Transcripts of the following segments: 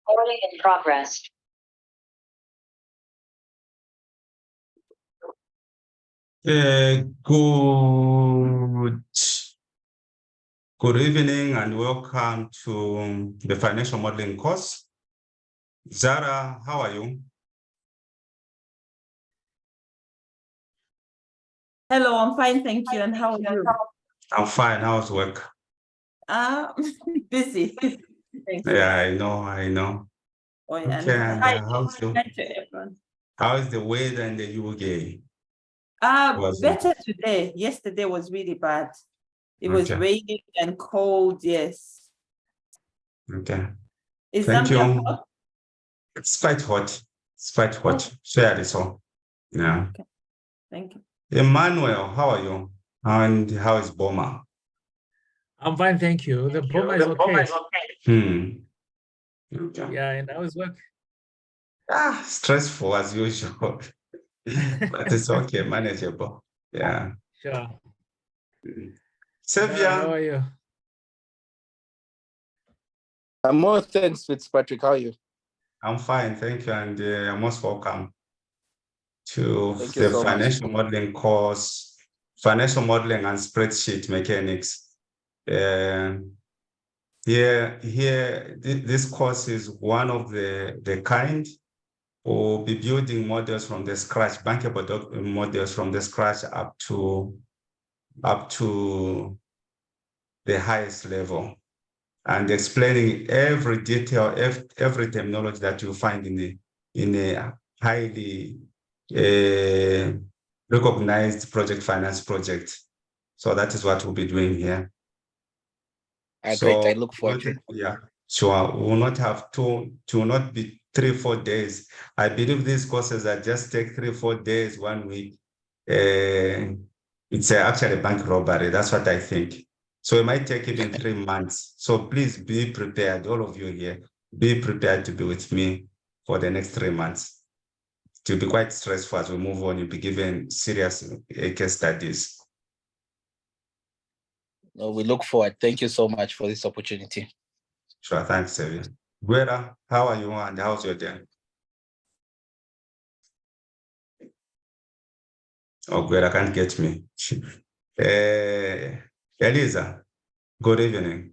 Recording in progress. Good evening and welcome to the financial modeling course. Zara, how are you? Hello, I'm fine, thank you. And how are you? I'm fine. How's work? Busy. Thanks. Yeah, I know. Oh, yeah. Okay, and Hi, hi to everyone. how is the weather in the UK? Better today. Yesterday was really bad. It was Okay. raining and cold, yes. Okay. Is Thank Zambia you. hot? It's quite hot. It's quite hot. Share this all. Yeah. Okay. Thank you. Emmanuel, how are you? And how is Boma? I'm fine, thank you. The Boma is okay. Okay. Yeah, and how is work? Stressful as usual, but it's okay, manageable. Yeah. Sure. Xavier, How are you? I'm more thanks, Fitzpatrick. How are you? I'm fine, thank you, and you're most welcome to Thank you the so much. financial modeling course, financial modeling and spreadsheet mechanics. This course is one of the kind. We'll be building models from the scratch, bankable models from the scratch up to the highest level, and explaining every detail, every terminology that you find in a highly recognized project finance project. So that is what we'll be doing here. Great. I look forward to it. Yeah, sure. We will not have to not be 3-4 days. I believe these courses that just take 3-4 days, 1 week. It's actually a bank robbery. That's what I think. So it might take even 3 months. So please be prepared, all of you here. Be prepared to be with me for the next 3 months. It will be quite stressful as we move on. You'll be given serious case studies. No, we look forward. Thank you so much for this opportunity. Sure, thanks, Xavier. Guerra, how are you and how's your day? Oh, Guerra can't get me. Eliza, good evening.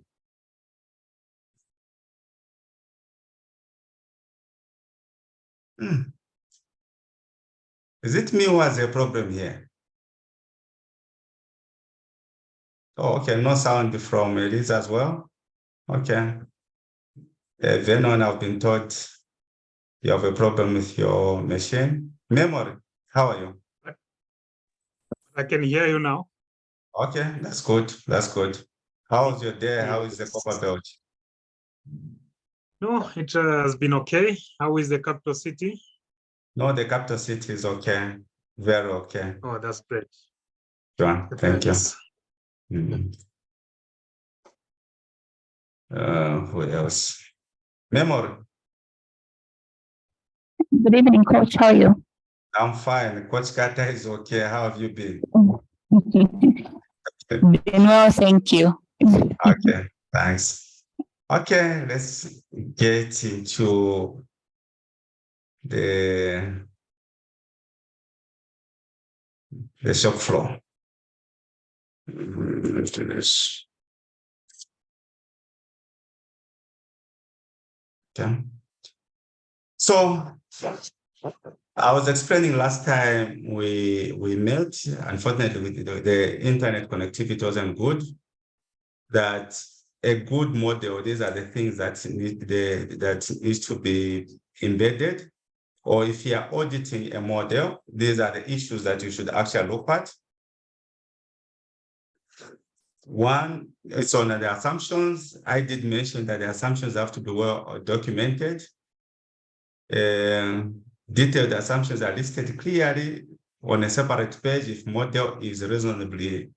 Is it me who has a problem here? Oh, okay, no sound from Eliza as well. Okay. Venon, I've been told you have a problem with your machine. Memory, how are you? I can hear you now. Okay, that's good. That's good. How's your day? How is the Copper Belt? No, it has been okay. How is the capital city? No, the capital city is okay. Very okay. Oh, that's great. Sure, thank you. Yes. Who else? Memory. Good evening, Coach. How are you? I'm fine. Coach Kata is okay. How have you been? Been well, thank you. Okay, thanks. Okay, let's get into the shop floor. Let's do this. Okay. So I was explaining last time we met. Unfortunately, the internet connectivity wasn't good. That a good model, these are the things that needs to be embedded. Or if you are auditing a model, these are the issues that you should actually look at. One, it's on the assumptions. I did mention that the assumptions have to be well documented. Detailed assumptions are listed clearly on a separate page if model is reasonably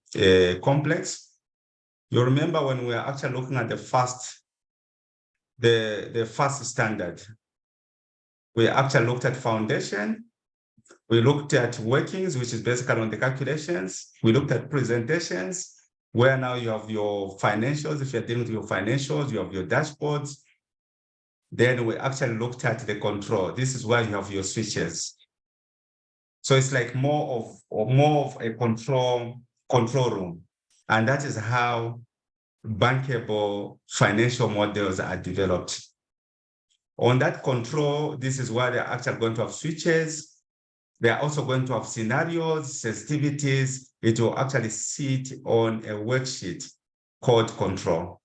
complex. You remember when we were actually looking at the first standard, we actually looked at foundation. We looked at workings, which is basically on the calculations. We looked at presentations, where now you have your financials. If you're dealing with your financials, you have your dashboards. Then we actually looked at the control. This is where you have your switches. So it's like more of a control room. And that is how bankable financial models are developed. On that control, this is where they're actually going to have switches. They're also going to have scenarios, sensitivities. It will actually sit on a worksheet called control.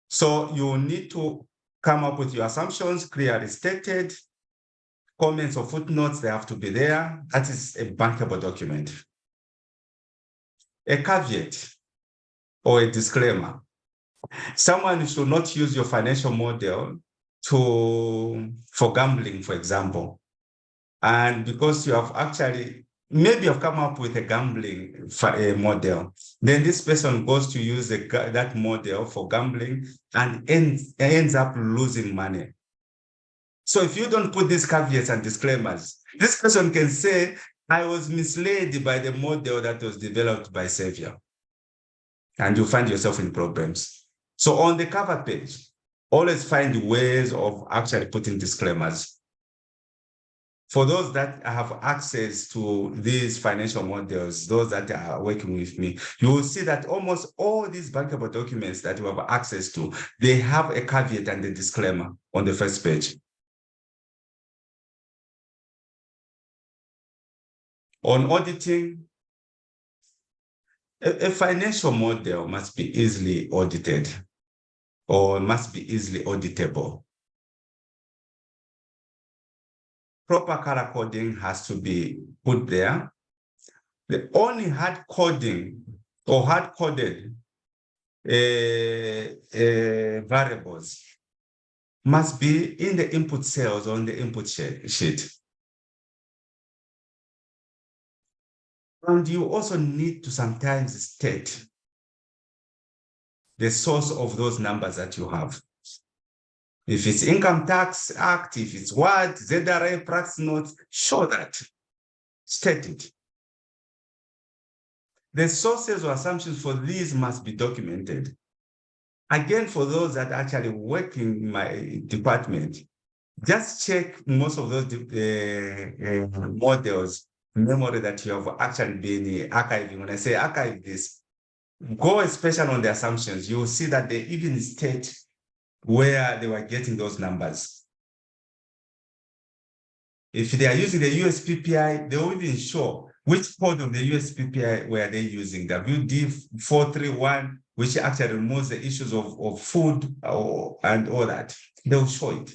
So you need to come up with your assumptions, clearly stated. Comments or footnotes, they have to be there. That is a bankable document. A caveat or a disclaimer. Someone should not use your financial model for gambling, for example. And because you have actually, maybe you've come up with a gambling model, then this person goes to use that model for gambling and ends up losing money. So if you don't put these caveats and disclaimers, this person can say, I was misled by the model that was developed by Xavier. And you find yourself in problems. So on the cover page, always find ways of actually putting disclaimers. For those that have access to these financial models, those that are working with me, you will see that almost all these bankable documents that you have access to, they have a caveat and a disclaimer on the first page. On auditing, a financial model must be easily audited or must be easily auditable. Proper color coding has to be put there. The only hard coding or hard coded variables must be in the input cells on the input sheet. And you also need to sometimes state the source of those numbers that you have. If it's Income Tax Act, if it's what, ZRA, practice notes, show that, state it. The sources or assumptions for these must be documented. Again, for those that actually work in my department, just check most of those models, memory that you have actually been archiving. When I say archive this, go especially on the assumptions. You will see that they even state where they were getting those numbers. If they are using the USPPI, they will even show which code of the USPPI were they using, WD431, which actually removes the issues of food and all that. They will show it.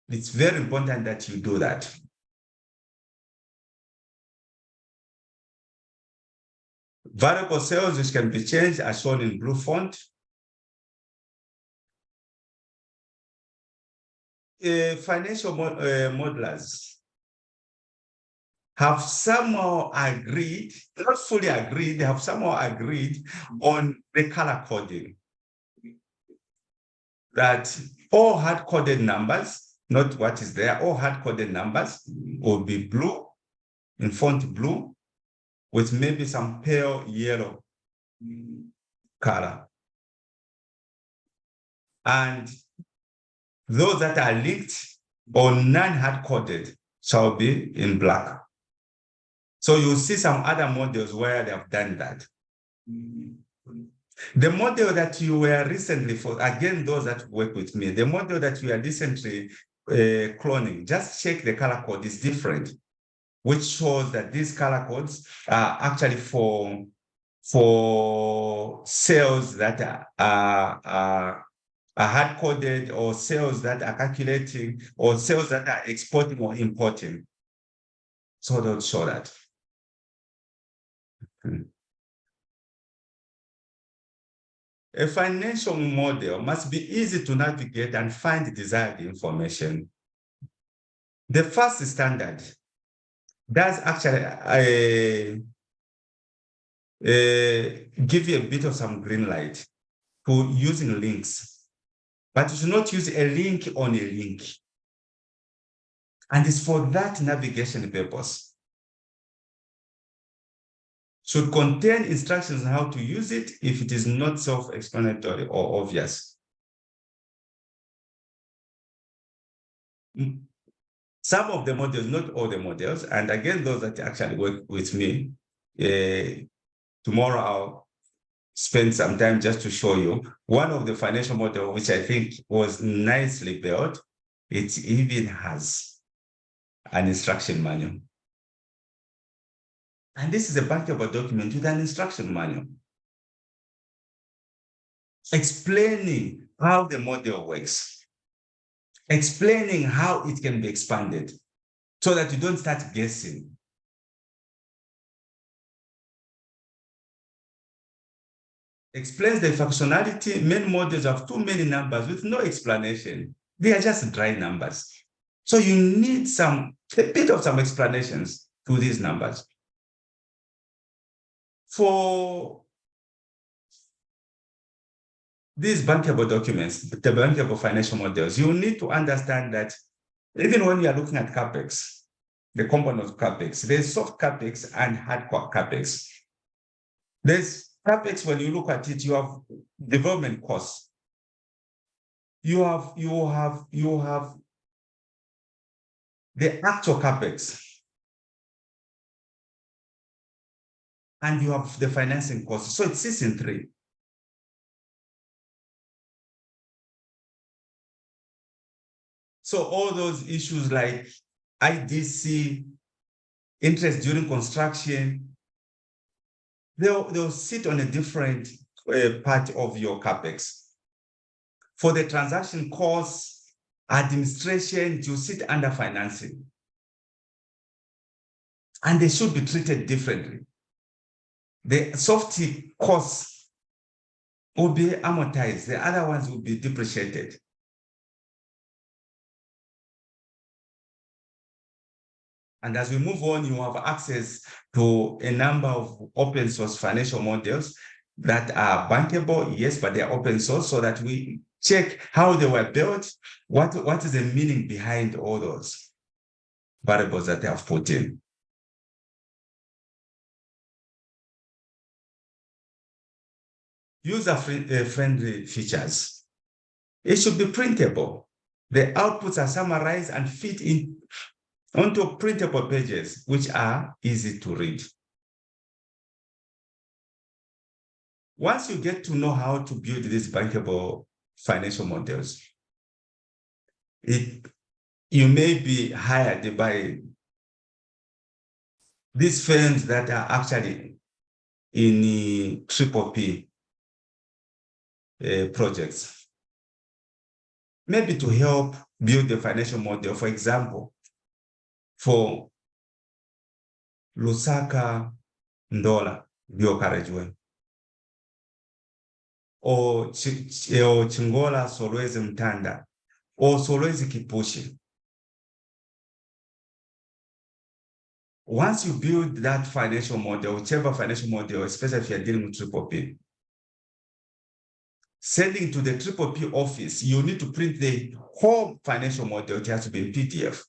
It's very important that you do that. Variable cells which can be changed are shown in blue font. Financial modelers have somehow agreed, not fully agreed, they have somehow agreed on the color coding. That all hard-coded numbers, not what is there, all hard-coded numbers will be blue, in font blue, with maybe some pale yellow color. And those that are linked or non-hard-coded shall be in black. So you'll see some other models where they have done that. The model that you were recently, for again, those that work with me, the model that you are recently cloning, just check the color code is different, which shows that these color codes are actually for cells that are hard-coded, or cells that are calculating, or cells that are exporting or importing. So they'll show that. A financial model must be easy to navigate and find the desired information. The first standard does actually give you a bit of some green light for using links, but you should not use a link on a link. And it's for that navigation purpose. should contain instructions on how to use it if it is not self-explanatory or obvious. Some of the models, not all the models, and again, those that actually work with me, tomorrow I'll spend some time just to show you one of the financial model, which I think was nicely built. It even has an instruction manual. And this is a bankable document with an instruction manual explaining how the model works, explaining how it can be expanded so that you don't start guessing. Explains the functionality. Many models have too many numbers with no explanation. They are just dry numbers. So you need a bit of some explanations to these numbers. For these bankable documents, the bankable financial models, you need to understand that even when you are looking at CapEx, the component of CapEx, there's soft CapEx and hardcore CapEx. There's CapEx, when you look at it, you have development costs. You have the actual CapEx. And you have the financing costs. So it sits in three. So all those issues like IDC, interest during construction, they'll sit on a different part of your CapEx. For the transaction costs, administration, you sit under financing. And they should be treated differently. The soft costs will be amortized. The other ones will be depreciated. And as we move on, you have access to a number of open source financial models that are bankable, yes, but they are open source, so that we check how they were built, what is the meaning behind all those variables that they have put in. User-friendly features. It should be printable. The outputs are summarized and fit in onto printable pages, which are easy to read. Once you get to know how to build these bankable financial models, you may be hired by these firms that are actually in the P projects, maybe to help build the financial model. For example, for Lusaka Ndola Bio Carriageway, or Chingola Solwezi Mtanda, or Solwezi Kipushi. Once you build that financial model, whichever financial model, especially if you're dealing with P, sending to the P office, you need to print the whole financial model. It has to be in PDF.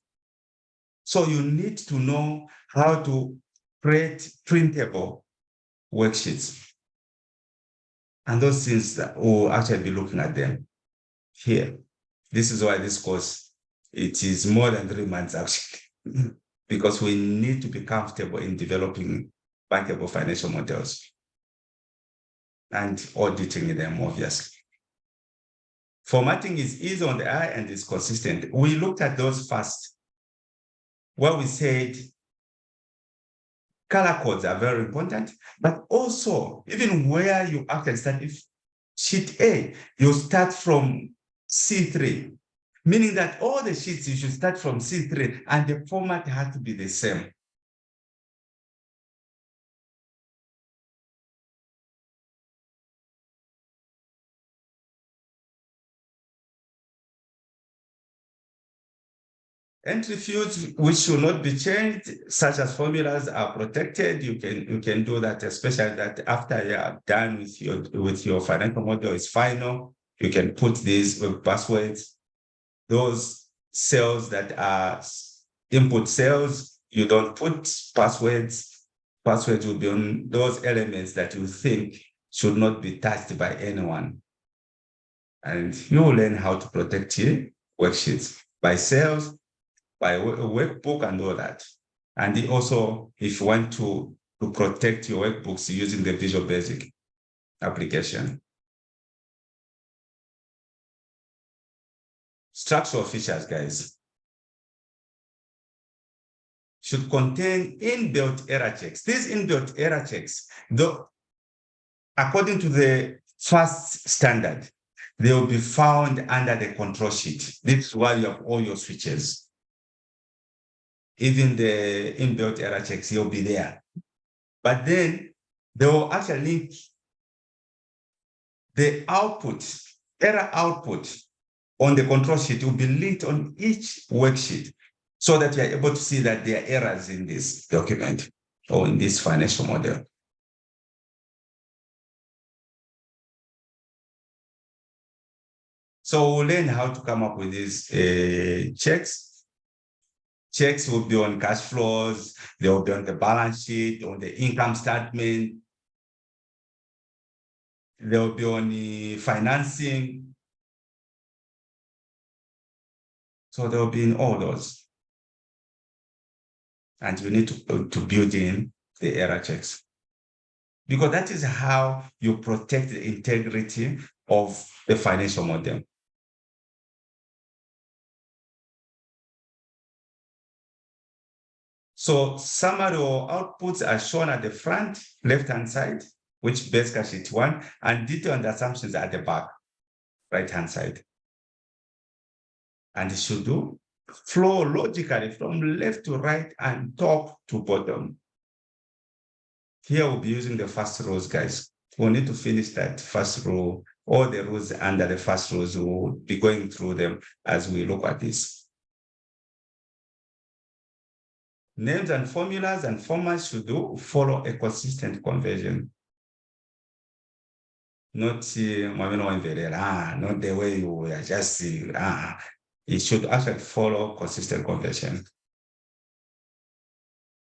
So you need to know how to create printable worksheets. And those things that we'll actually be looking at them here. This is why this course, it is more than 3 months actually, because we need to be comfortable in developing bankable financial models and auditing them, obviously. Formatting is easy on the eye and is consistent. We looked at those first, where we said color codes are very important, but also even where you actually start, if sheet A, you start from C3, meaning that all the sheets you should start from C3 and the format has to be the same. Entry fields which should not be changed, such as formulas, are protected. You can do that, especially that after you are done with your financial model is final. You can put these passwords. Those cells that are input cells, you don't put passwords. passwords will be on those elements that you think should not be touched by anyone. And you will learn how to protect your worksheets by cells, by workbook and all that. And also, if you want to protect your workbooks using the Visual Basic application. Structural features, guys, should contain inbuilt error checks. These inbuilt error checks, though, according to the first standard, they will be found under the control sheet. This is why you have all your switches. Even the inbuilt error checks, you'll be there. But then they will actually link the output, error output on the control sheet will be linked on each worksheet so that you are able to see that there are errors in this document or in this financial model. So we'll learn how to come up with these checks. Checks will be on cash flows, they will be on the balance sheet, on the income statement, they will be on the financing. So they will be in all those. And you need to build in the error checks, because that is how you protect the integrity of the financial model. So summary or outputs are shown at the front, left-hand side, which basically sheet 1, and detailed assumptions at the back, right-hand side. And it should do flow logically from left to right and top to bottom. Here we'll be using the first rows, guys. We'll need to finish that first row. All the rows under the first rows, we'll be going through them as we look at this. Names and formulas and formats should follow a consistent conversion. Not not the way you are just it should actually follow consistent conversion.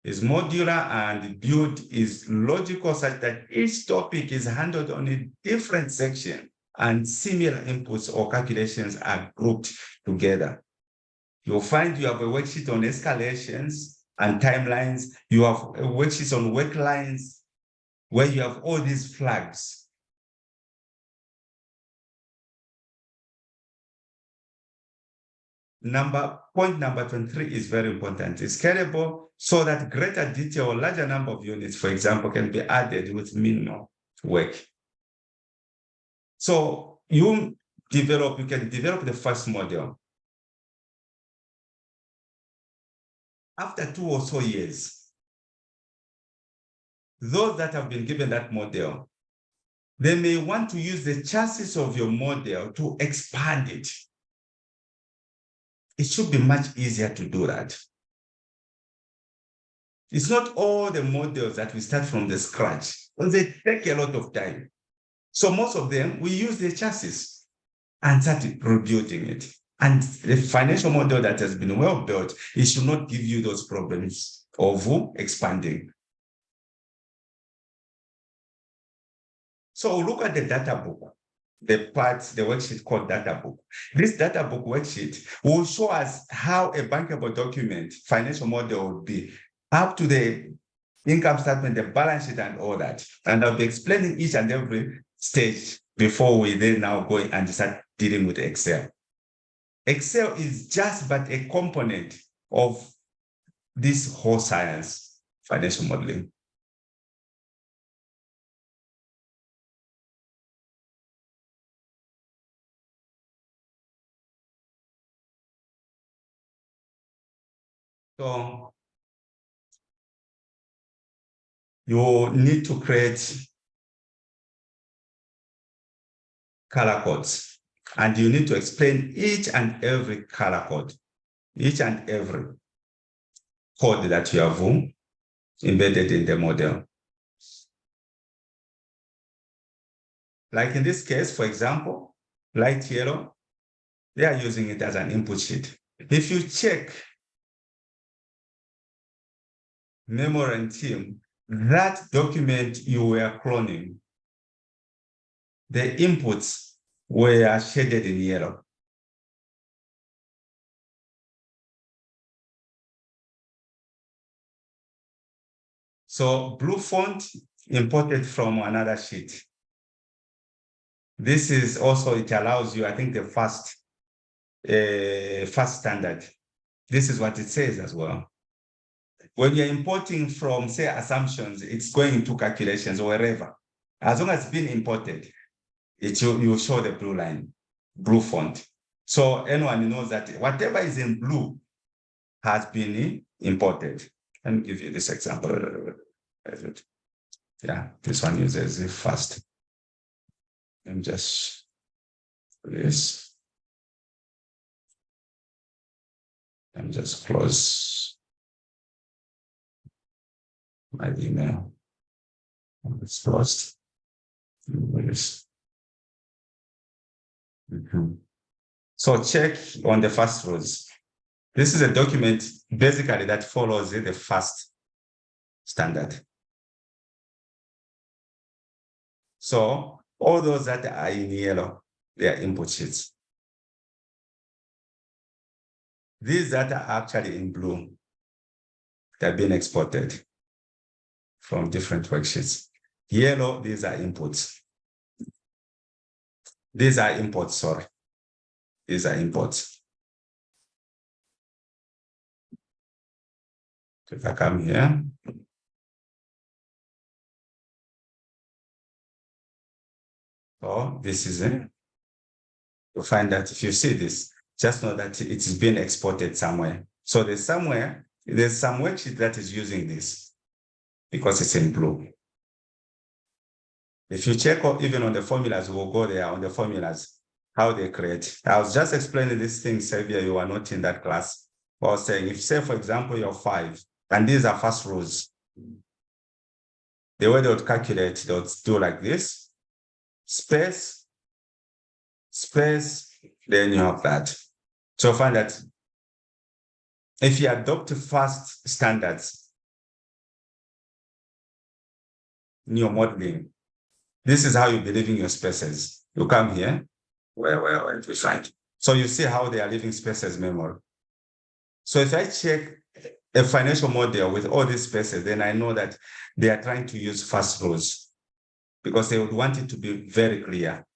Is modular and build is logical such that each topic is handled on a different section and similar inputs or calculations are grouped together. You'll find you have a worksheet on escalations and timelines. You have a worksheet on work lines where you have all these flags. Point number 23 is very important. It's scalable so that greater detail or larger number of units, for example, can be added with minimal work. So you can develop the first model. After 2 or so years, those that have been given that model, they may want to use the chassis of your model to expand it. It should be much easier to do that. It's not all the models that we start from the scratch, but they take a lot of time. So most of them, we use the chassis and start rebuilding it. And the financial model that has been well built, it should not give you those problems of expanding. So look at the data book, the worksheet called data book. This data book worksheet will show us how a bankable document, financial model would be up to the income statement, the balance sheet and all that. And I'll be explaining each and every stage before we then now go and start dealing with Excel. Excel is just but a component of this whole science, financial modeling. So you need to create color codes, and you need to explain each and every color code, each and every code that you have embedded in the model. Like in this case, for example, light yellow, they are using it as an input sheet. If you check memory and team, that document you were cloning, the inputs were shaded in yellow. So blue font imported from another sheet. This is also, it allows you, I think, the fast standard. This is what it says as well. When you're importing from, say, assumptions, it's going into calculations or wherever. As long as it's been imported, you show the blue line, blue font. So anyone knows that whatever is in blue has been imported. Let me give you this example. Yeah, this one uses it fast. Let me just this. Let me just close my email. It's closed. So check on the fast rules. This is a document basically that follows the fast standard. So all those that are in yellow, they are input sheets. These that are actually in blue, they're being exported from different worksheets. Yellow, these are inputs. These are imports, sorry. These are imports. If I come here, so this is it. You'll find that if you see this, just know that it's been exported somewhere. So there's some worksheet that is using this because it's in blue. If you check even on the formulas, we'll go there on the formulas, how they create. I was just explaining this thing, Xavier, you are not in that class. I was saying, if say, for example, you're 5, and these are fast rules, the way they would calculate, they would do like this, space, space, then you have that. So find that if you adopt fast standards in your modeling, this is how you'll be leaving your spaces. You come here, where we find. So you see how they are leaving spaces memory. So if I check a financial model with all these spaces, then I know that they are trying to use fast rules because they would want it to be very clear.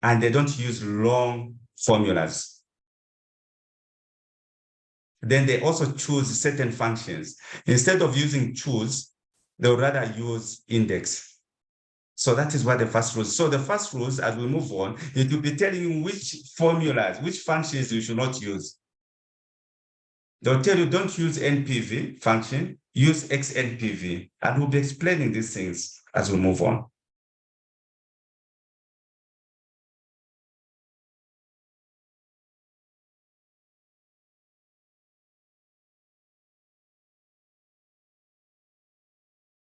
And they don't use long formulas. Then they also choose certain functions. Instead of using choose, they would rather use index. So that is what the first rules. So the first rules, as we move on, it will be telling you which formulas, which functions you should not use. They'll tell you don't use NPV function, use XNPV. And we'll be explaining these things as we move on.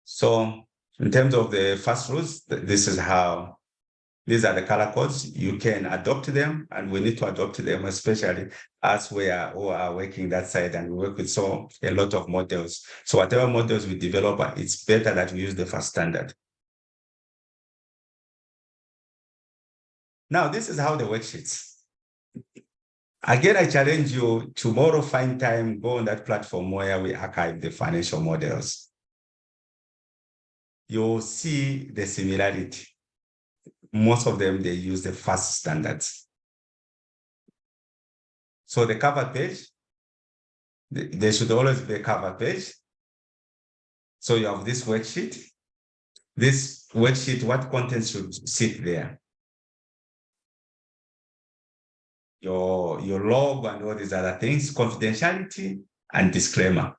So in terms of the first rules, this is how, these are the color codes. You can adopt them, and we need to adopt them, especially as we are working that side and we work with a lot of models. So whatever models we develop, it's better that we use the first standard. Now, this is how the worksheets. Again, I challenge you tomorrow, find time, go on that platform where we archive the financial models. You'll see the similarity. Most of them, they use the fast standards. So the cover page, there should always be a cover page. So you have this worksheet. This worksheet, what content should sit there? Your log and all these other things, confidentiality and disclaimer.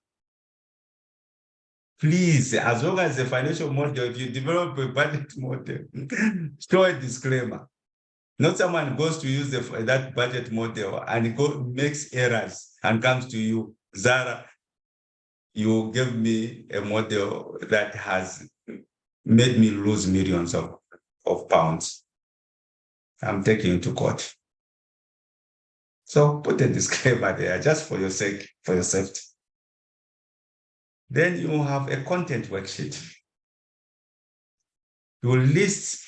Please, as long as the financial model, if you develop a budget model, show a disclaimer. Not someone goes to use that budget model and makes errors and comes to you, Zara, you give me a model that has made me lose millions of pounds. I'm taking you to court. So put a disclaimer there just for your sake, for your safety. Then you have a content worksheet. You will list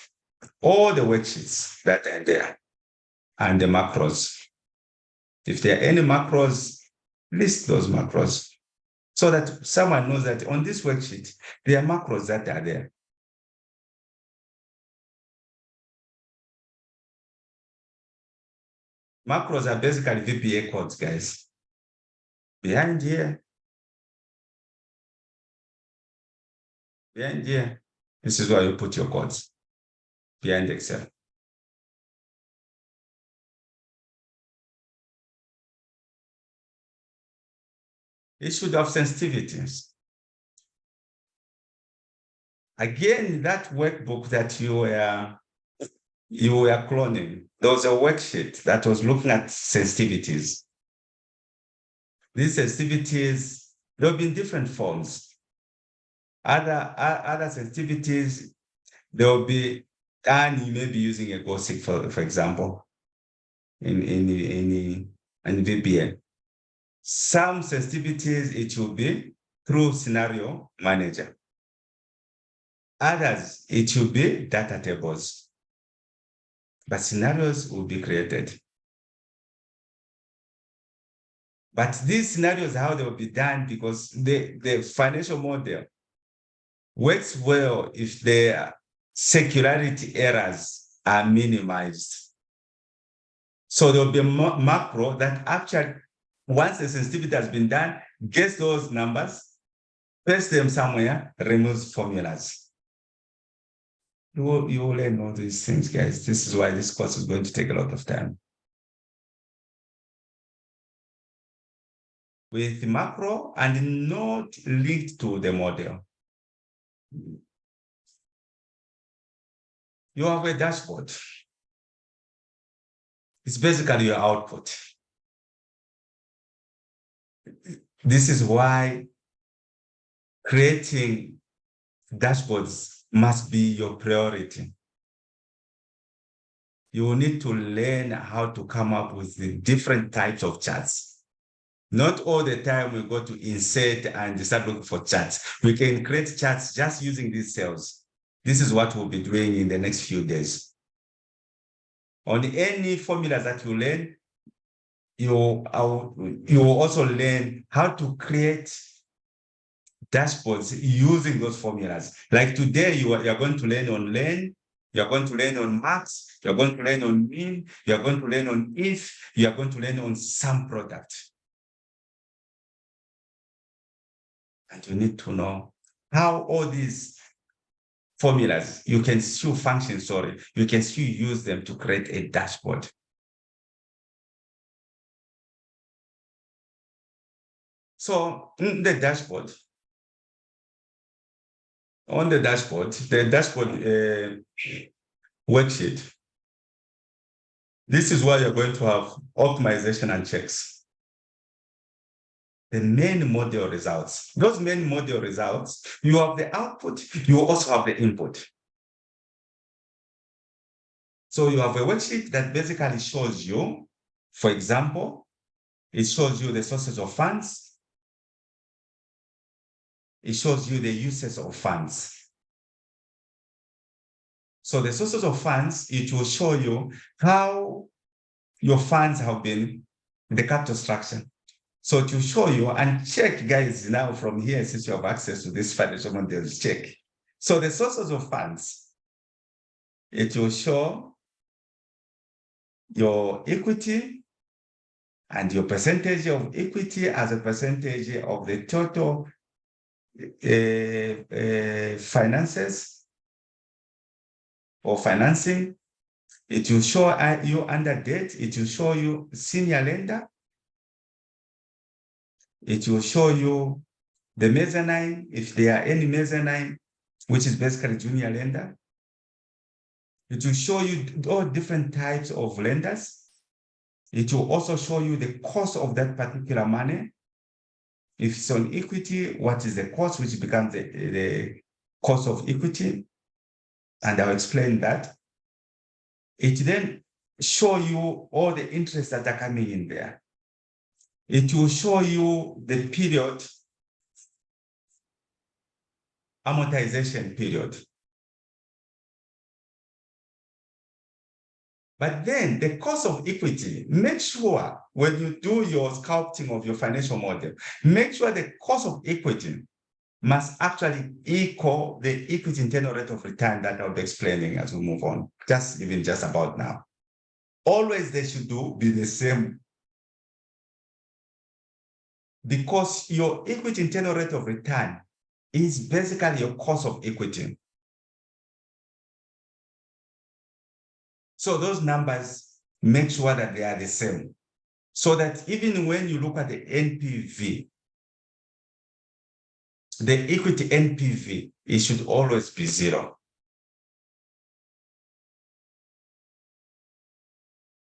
all the worksheets that are there and the macros. If there are any macros, list those macros so that someone knows that on this worksheet, there are macros that are there. Macros are basically VBA codes, guys. Behind here, this is where you put your codes, behind Excel. It should have sensitivities. Again, that workbook that you were cloning, there was a worksheet that was looking at sensitivities. These sensitivities, they'll be in different forms. Other sensitivities, they'll be, and you may be using a GOSIC, for example, in VBA. Some sensitivities, it will be through scenario manager. Others, it will be data tables. But scenarios will be created. But these scenarios, how they will be done, because the financial model works well if the circularity errors are minimized. So there will be a macro that actually, once the sensitivity has been done, gets those numbers, paste them somewhere, removes formulas. You will learn all these things, guys. This is why this course is going to take a lot of time. With macro and not linked to the model. You have a dashboard. It's basically your output. This is why creating dashboards must be your priority. You will need to learn how to come up with the different types of charts. Not all the time we go to insert and start looking for charts. We can create charts just using these cells. This is what we'll be doing in the next few days. On any formulas that you learn, you will also learn how to create dashboards using those formulas. Like today, you're going to learn on learn, you're going to learn on max, you're going to learn on mean, you're going to learn on if, you're going to learn on SUMPRODUCT. And you need to know how all these formulas, you can still function, you can still use them to create a dashboard. So in the dashboard, on the dashboard worksheet, this is where you're going to have optimization and checks. The main model results. Those main model results, you have the output, you also have the input. So you have a worksheet that basically shows you, for example, it shows you the sources of funds. It shows you the uses of funds. So the sources of funds, it will show you how your funds have been, the capital structure. So to show you and check, guys, now from here, since you have access to this financial models, check. So the sources of funds, it will show your equity and your percentage of equity as a percentage of the total finances or financing. It will show you under debt. It will show you senior lender. It will show you the mezzanine, if there are any mezzanine, which is basically junior lender. It will show you all different types of lenders. It will also show you the cost of that particular money. If it's on equity, what is the cost, which becomes the cost of equity? And I'll explain that. It then show you all the interests that are coming in there. It will show you the period amortization period. But then the cost of equity, make sure when you do your sculpting of your financial model, make sure the cost of equity must actually equal the equity internal rate of return that I'll be explaining as we move on, just about now. Always they should be the same, because your equity internal rate of return is basically your cost of equity. So those numbers, make sure that they are the same, so that even when you look at the NPV, the equity NPV, it should always be 0.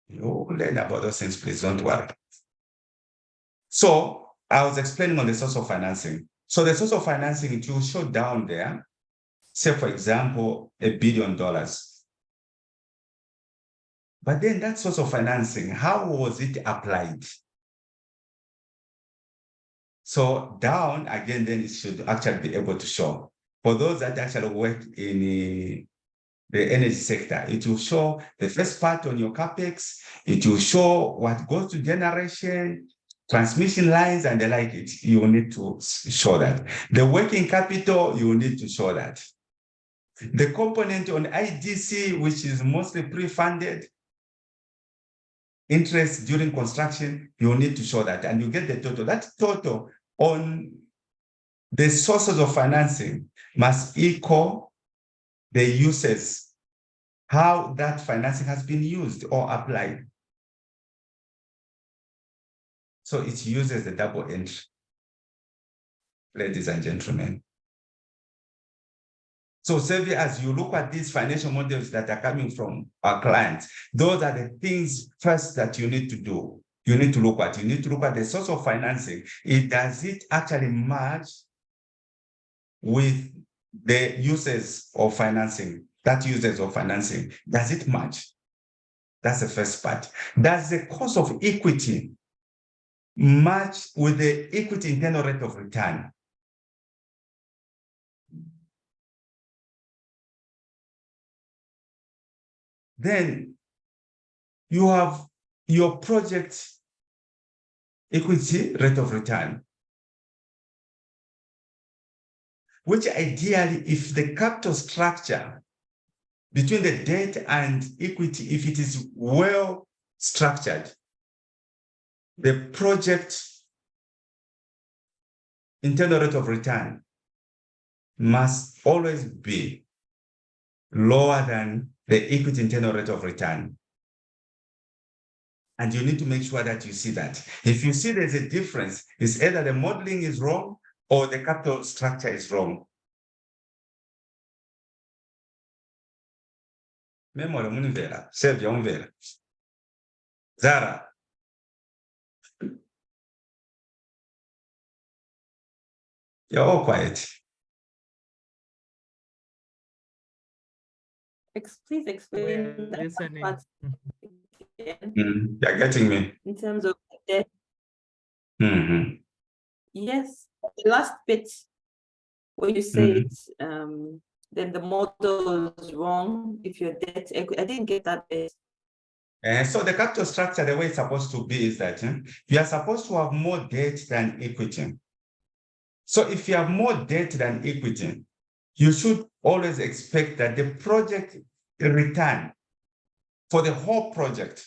You learn about those things, please, don't worry. So I was explaining on the source of financing. So the source of financing, it will show down there, say, for example, $1 billion. But then that source of financing, how was it applied? So down, again, then it should actually be able to show. For those that actually work in the energy sector, it will show the first part on your CapEx, it will show what goes to generation, transmission lines, and the like. You need to show that. The working capital, you need to show that. The component on IDC, which is mostly pre-funded, interest during construction, you need to show that, and you get the total. That total on the sources of financing must equal the uses, how that financing has been used or applied. So it uses the double entry, ladies and gentlemen. So Sevi, as you look at these financial models that are coming from our clients, those are the things first that you need to do. You need to look at. You need to look at the source of financing. Does it actually match with the uses of financing? That uses of financing, does it match? That's the first part. Does the cost of equity match with the equity internal rate of return? Then you have your project equity rate of return, which ideally, if the capital structure between the debt and equity, if it is well structured, the project internal rate of return must always be lower than the equity internal rate of return. And you need to make sure that you see that. If you see there's a difference, it's either the modeling is wrong or the capital structure is wrong. Memory munivera, save your unvera. Zara. You're all quiet. Please explain We're that listening. part again, You're getting me. in terms of debt. Mm-hmm. Yes, the last bit where you said then the model is wrong if your debt equity. I didn't get that bit. And so the capital structure, the way it's supposed to be is that you are supposed to have more debt than equity. So if you have more debt than equity, you should always expect that the project return for the whole project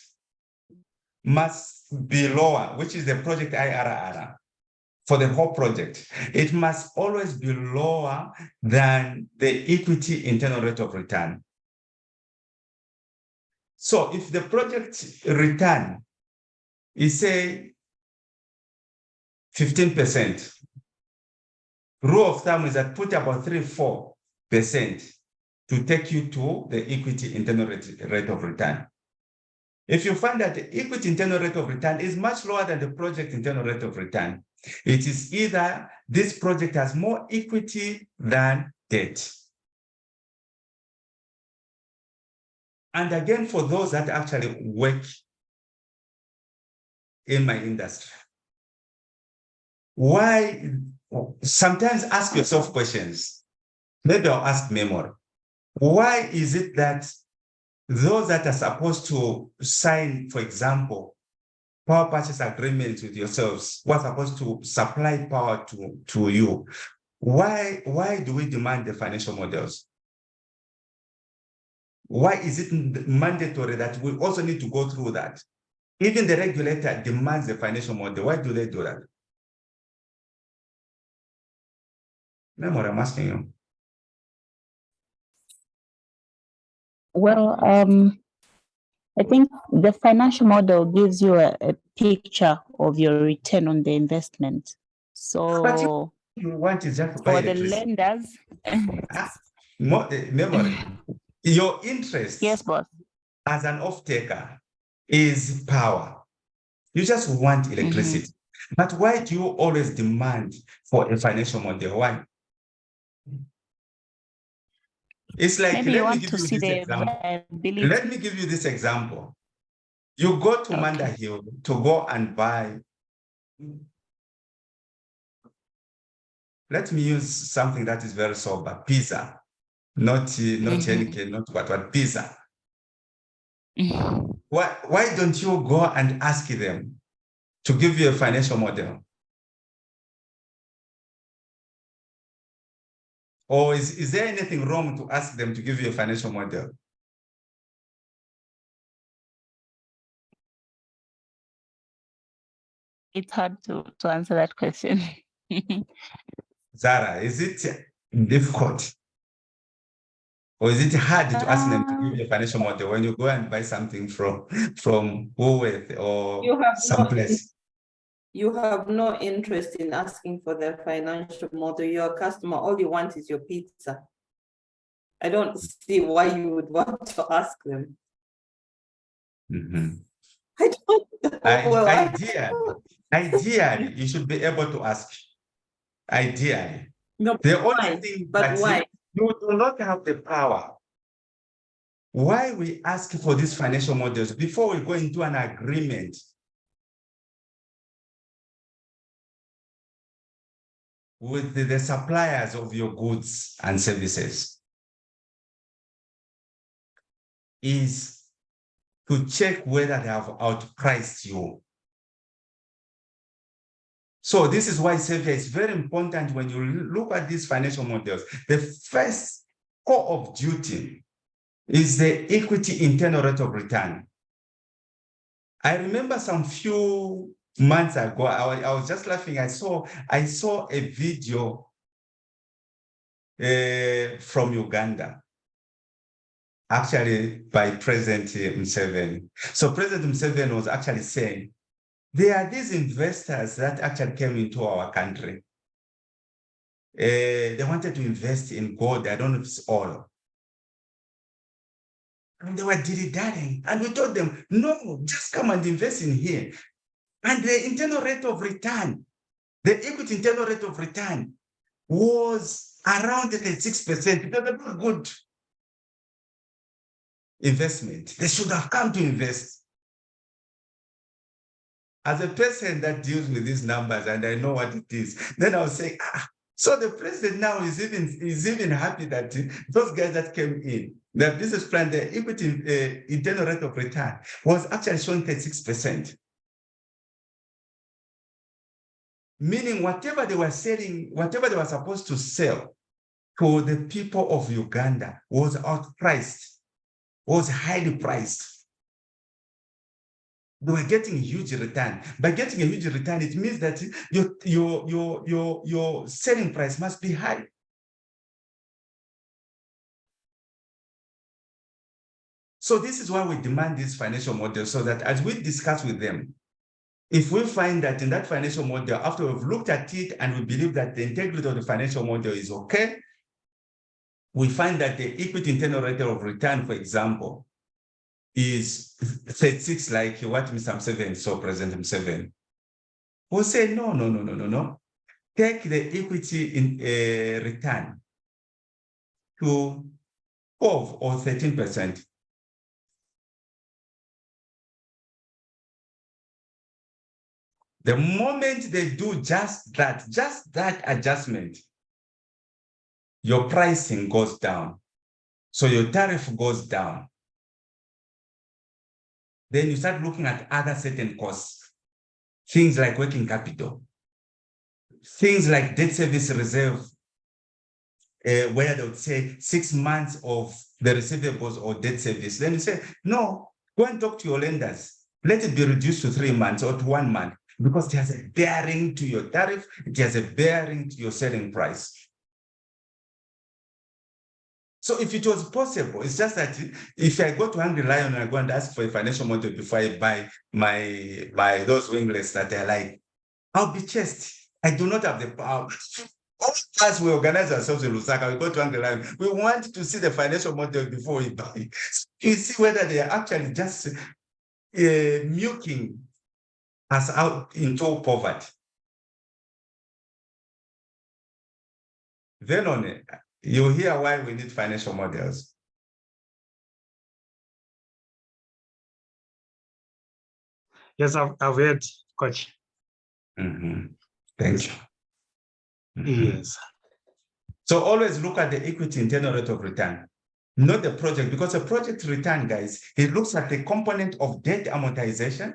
must be lower, which is the project IRR. For the whole project, it must always be lower than the equity internal rate of return. So if the project return is, say, 15%, rule of thumb is that put about 3-4% to take you to the equity internal rate of return. If you find that the equity internal rate of return is much lower than the project internal rate of return, it is either this project has more equity than debt. And again, for those that actually work in my industry, why sometimes ask yourself questions. maybe I'll ask memory. Why is it that those that are supposed to sign, for example, power purchase agreements with yourselves, who are supposed to supply power to you, why do we demand the financial models? Why is it mandatory that we also need to go through that? Even the regulator demands the financial model. Why do they do that? Memory, I'm asking you. Well, I think the financial model gives you a picture of your return on the investment. But So you want is just to buy for the electricity. lenders, Memory, your interest yes, boss. as an off-taker is power. You just want electricity. But why do you always demand for a financial model? Why? It's like, Maybe you let me want give to you see this the example. viability. Let me give you this example. You go to Okay. Manda Hill to go and buy. Let me use something that is very sober, pizza. Not Heineken, not what, pizza. Why don't you go and ask them to give you a financial model? Or is there anything wrong to ask them to give you a financial model? It's hard to answer that question. Zara, is it difficult? Or is it hard to ask them to give you a financial model when you go and buy something from Woolworth or someplace? You have no interest in asking for the financial model. You're a customer, all you want is your pizza. I don't see why you would want to ask them. I don't know. Ideally, you should be able to ask. Ideally. No, The only why? thing But that why? you do not have the power. Why we ask for these financial models before we go into an agreement with the suppliers of your goods and services is to check whether they have outpriced you. So this is why Xavier is very important when you look at these financial models. The first core of duty is the equity internal rate of return. I remember some few months ago, I was just laughing. I saw a video from Uganda, actually by President Museveni. So President Museveni was actually saying, there are these investors that actually came into our country. They wanted to invest in gold. I don't know if it's oil. And they were dilly-dallying. And we told them, no, just come and invest in here. And the internal rate of return, the equity internal rate of return was around 36%. It was a very good investment. They should have come to invest. As a person that deals with these numbers and I know what it is, then I'll say, so the president now is even happy that those guys that came in, the business plan, the equity internal rate of return was actually showing 36%. Meaning whatever they were selling, whatever they were supposed to sell to the people of Uganda was outpriced, was highly priced. They were getting a huge return. By getting a huge return, it means that your selling price must be high. So this is why we demand these financial models, so that as we discuss with them, if we find that in that financial model, after we've looked at it and we believe that the integrity of the financial model is okay, we find that the equity internal rate of return, for example, is 36, like what Mr. Museveni saw, President Museveni. We'll say, no. Take the equity in return to 12 or 13%. The moment they do just that adjustment, your pricing goes down. So your tariff goes down. Then you start looking at other certain costs, things like working capital, things like debt service reserve, where they would say 6 months of the receivables or debt service. Then you say, no, go and talk to your lenders. Let it be reduced to 3 months or to 1 month, because it has a bearing to your tariff, it has a bearing to your selling price. So if it was possible, it's just that if I go to Hungry Lion and I go and ask for a financial model before I buy my those winglets that I like, I'll be chased. I do not have the power. All of us, we organize ourselves in Lusaka, we go to Hungry Lion. We want to see the financial model before we buy. You see whether they are actually just milking us out into poverty. Then on it, you'll hear why we need financial models. Yes, I've heard, Coach. Mm-hmm. Thank you. Yes. So always look at the equity internal rate of return, not the project, because a project return, guys, it looks at the component of debt amortization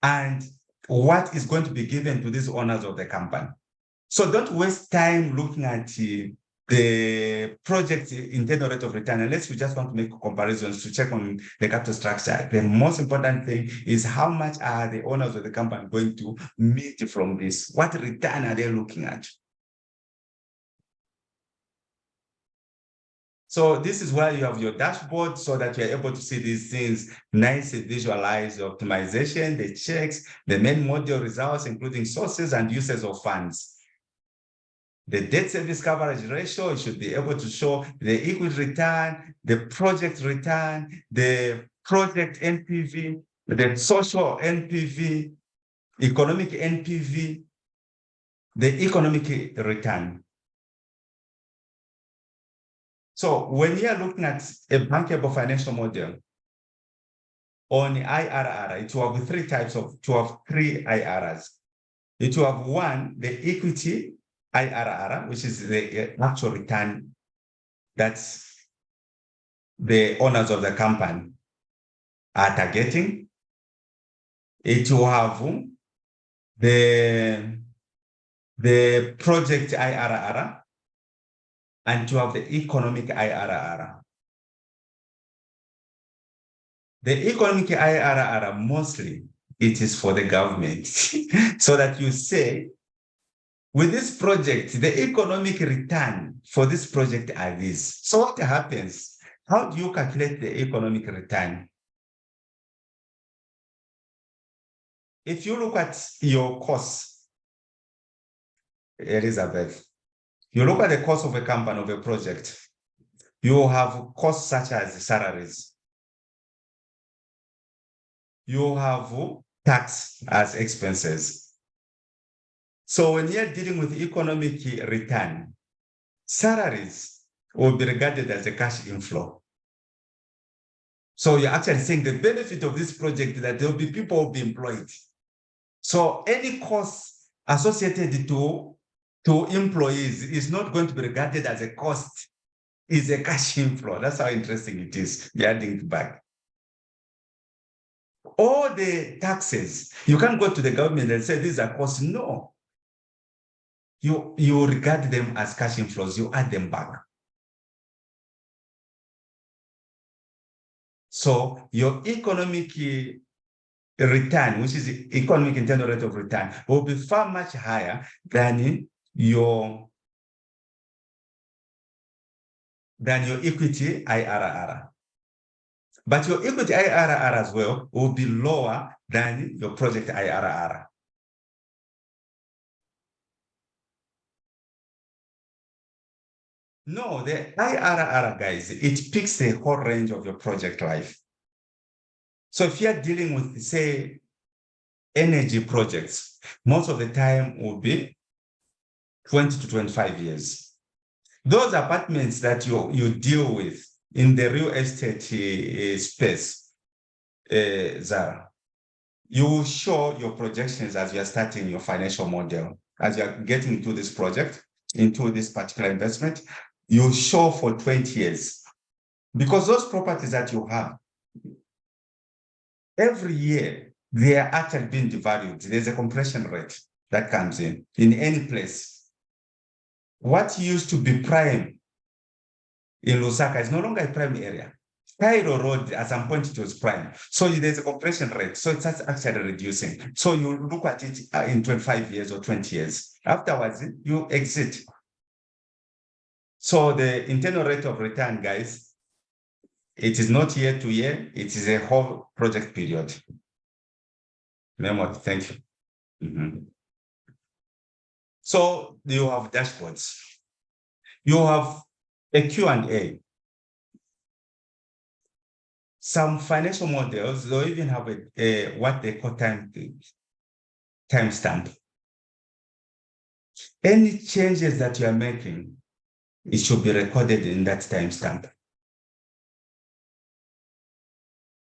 and what is going to be given to these owners of the company. So don't waste time looking at the project internal rate of return, unless you just want to make comparisons to check on the capital structure. The most important thing is how much are the owners of the company going to meet from this? What return are they looking at? So this is where you have your dashboard so that you're able to see these things, nicely visualize the optimization, the checks, the main module results, including sources and uses of funds. The debt service coverage ratio, it should be able to show the equity return, the project return, the project NPV, the social NPV, economic NPV, the economic return. So when you're looking at a bankable financial model on IRR, it will have three IRRs. It will have one, the equity IRR, which is the actual return that the owners of the company are targeting. It will have the project IRR, and to have the economic IRR. The economic IRR, mostly, it is for the government. So that you say, with this project, the economic return for this project are this. So what happens? How do you calculate the economic return? If you look at your costs, Elizabeth, you look at the cost of a company, of a project, you have costs such as salaries. You have tax as expenses. So when you're dealing with economic return, salaries will be regarded as a cash inflow. So you're actually saying the benefit of this project that there will be people who will be employed. So any cost associated to employees is not going to be regarded as a cost, is a cash inflow. That's how interesting it is. You're adding it back. All the taxes, you can't go to the government and say these are costs. No. You regard them as cash inflows, you add them back. So your economic return, which is the economic internal rate of return, will be far much higher than your equity IRR. But your equity IRR as well will be lower than your project IRR. No, the IRR, guys, it picks the whole range of your project life. So if you're dealing with, say, energy projects, most of the time will be 20 to 25 years. Those apartments that you deal with in the real estate space, Zara, you will show your projections as you are starting your financial model, as you are getting into this project, into this particular investment. you show for 20 years. Because those properties that you have, every year, they are actually being devalued. There's a compression rate that comes in any place. What used to be prime in Lusaka is no longer a prime area. Cairo Road, at some point, it was prime. So there's a compression rate. So it's actually reducing. So you look at it in 25 years or 20 years. Afterwards, you exit. So the internal rate of return, guys, it is not year to year. It is a whole project period. Memory, thank you. Mhm. So you have dashboards. You have a Q&A. Some financial models, they even have a what they call timestamp. Any changes that you are making, it should be recorded in that timestamp.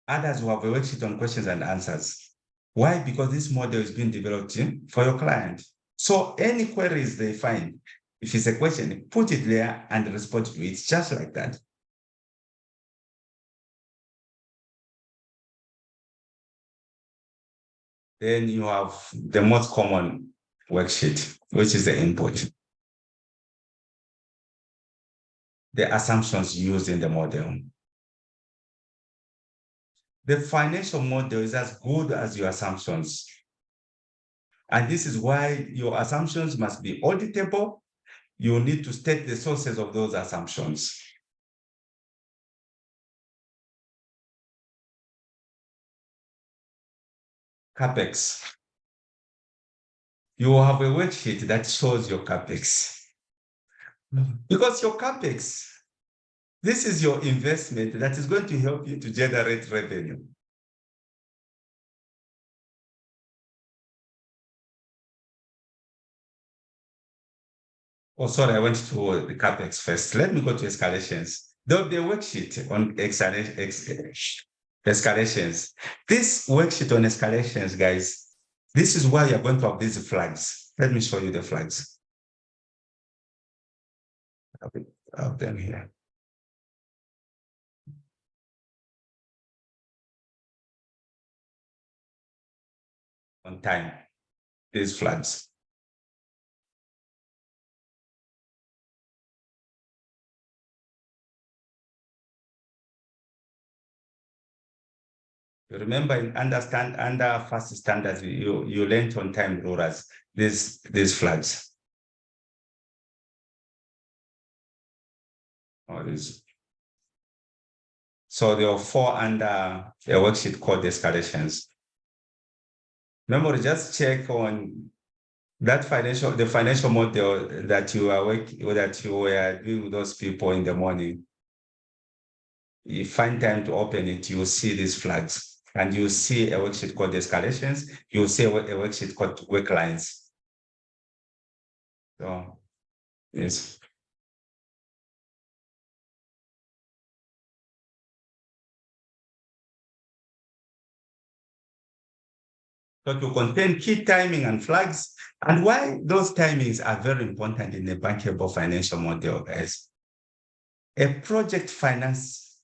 Others will have a worksheet on questions and answers. Why? Because this model is being developed for your client. So any queries they find, if it's a question, put it there and respond to it just like that. Then you have the most common worksheet, which is the input. The assumptions used in the model. The financial model is as good as your assumptions. And this is why your assumptions must be auditable. You need to state the sources of those assumptions. CapEx. You have a worksheet that shows your CapEx. Because your CapEx, this is your investment that is going to help you to generate revenue. Oh, sorry, I went to the CapEx first. Let me go to escalations. There'll be a worksheet on escalations. This worksheet on escalations, guys, this is why you're going to have these flags. Let me show you the flags. I have them here. On time, these flags. You remember, under FAST standards, you learned on time rulers, these flags. So there are 4 under a worksheet called escalations. Memory, just check on that the financial model that you are working, that you were doing with those people in the morning. You find time to open it, you will see these flags. And you see a worksheet called escalations, you will see a worksheet called work lines. So, yes. So to contain key timing and flags, and why those timings are very important in a bankable financial model is a project finance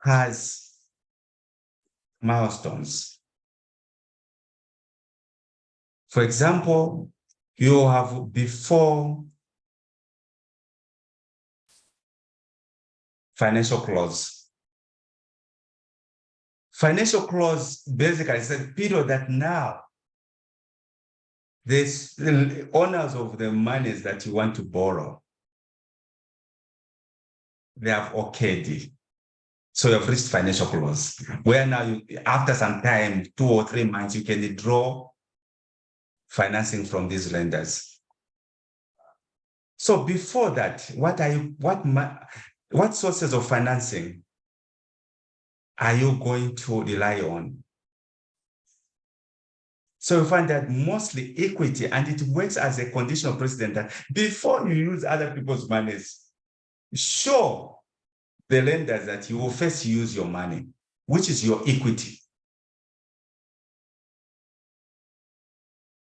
has milestones. For example, you have before financial close. Financial close basically is a period that now the owners of the monies that you want to borrow, they have okayed. So you have reached financial close, where now after some time, 2 or 3 months, you can draw financing from these lenders. So before that, what sources of financing are you going to rely on? So you find that mostly equity, and it works as a conditional precedent that before you use other people's monies, show the lenders that you will first use your money, which is your equity,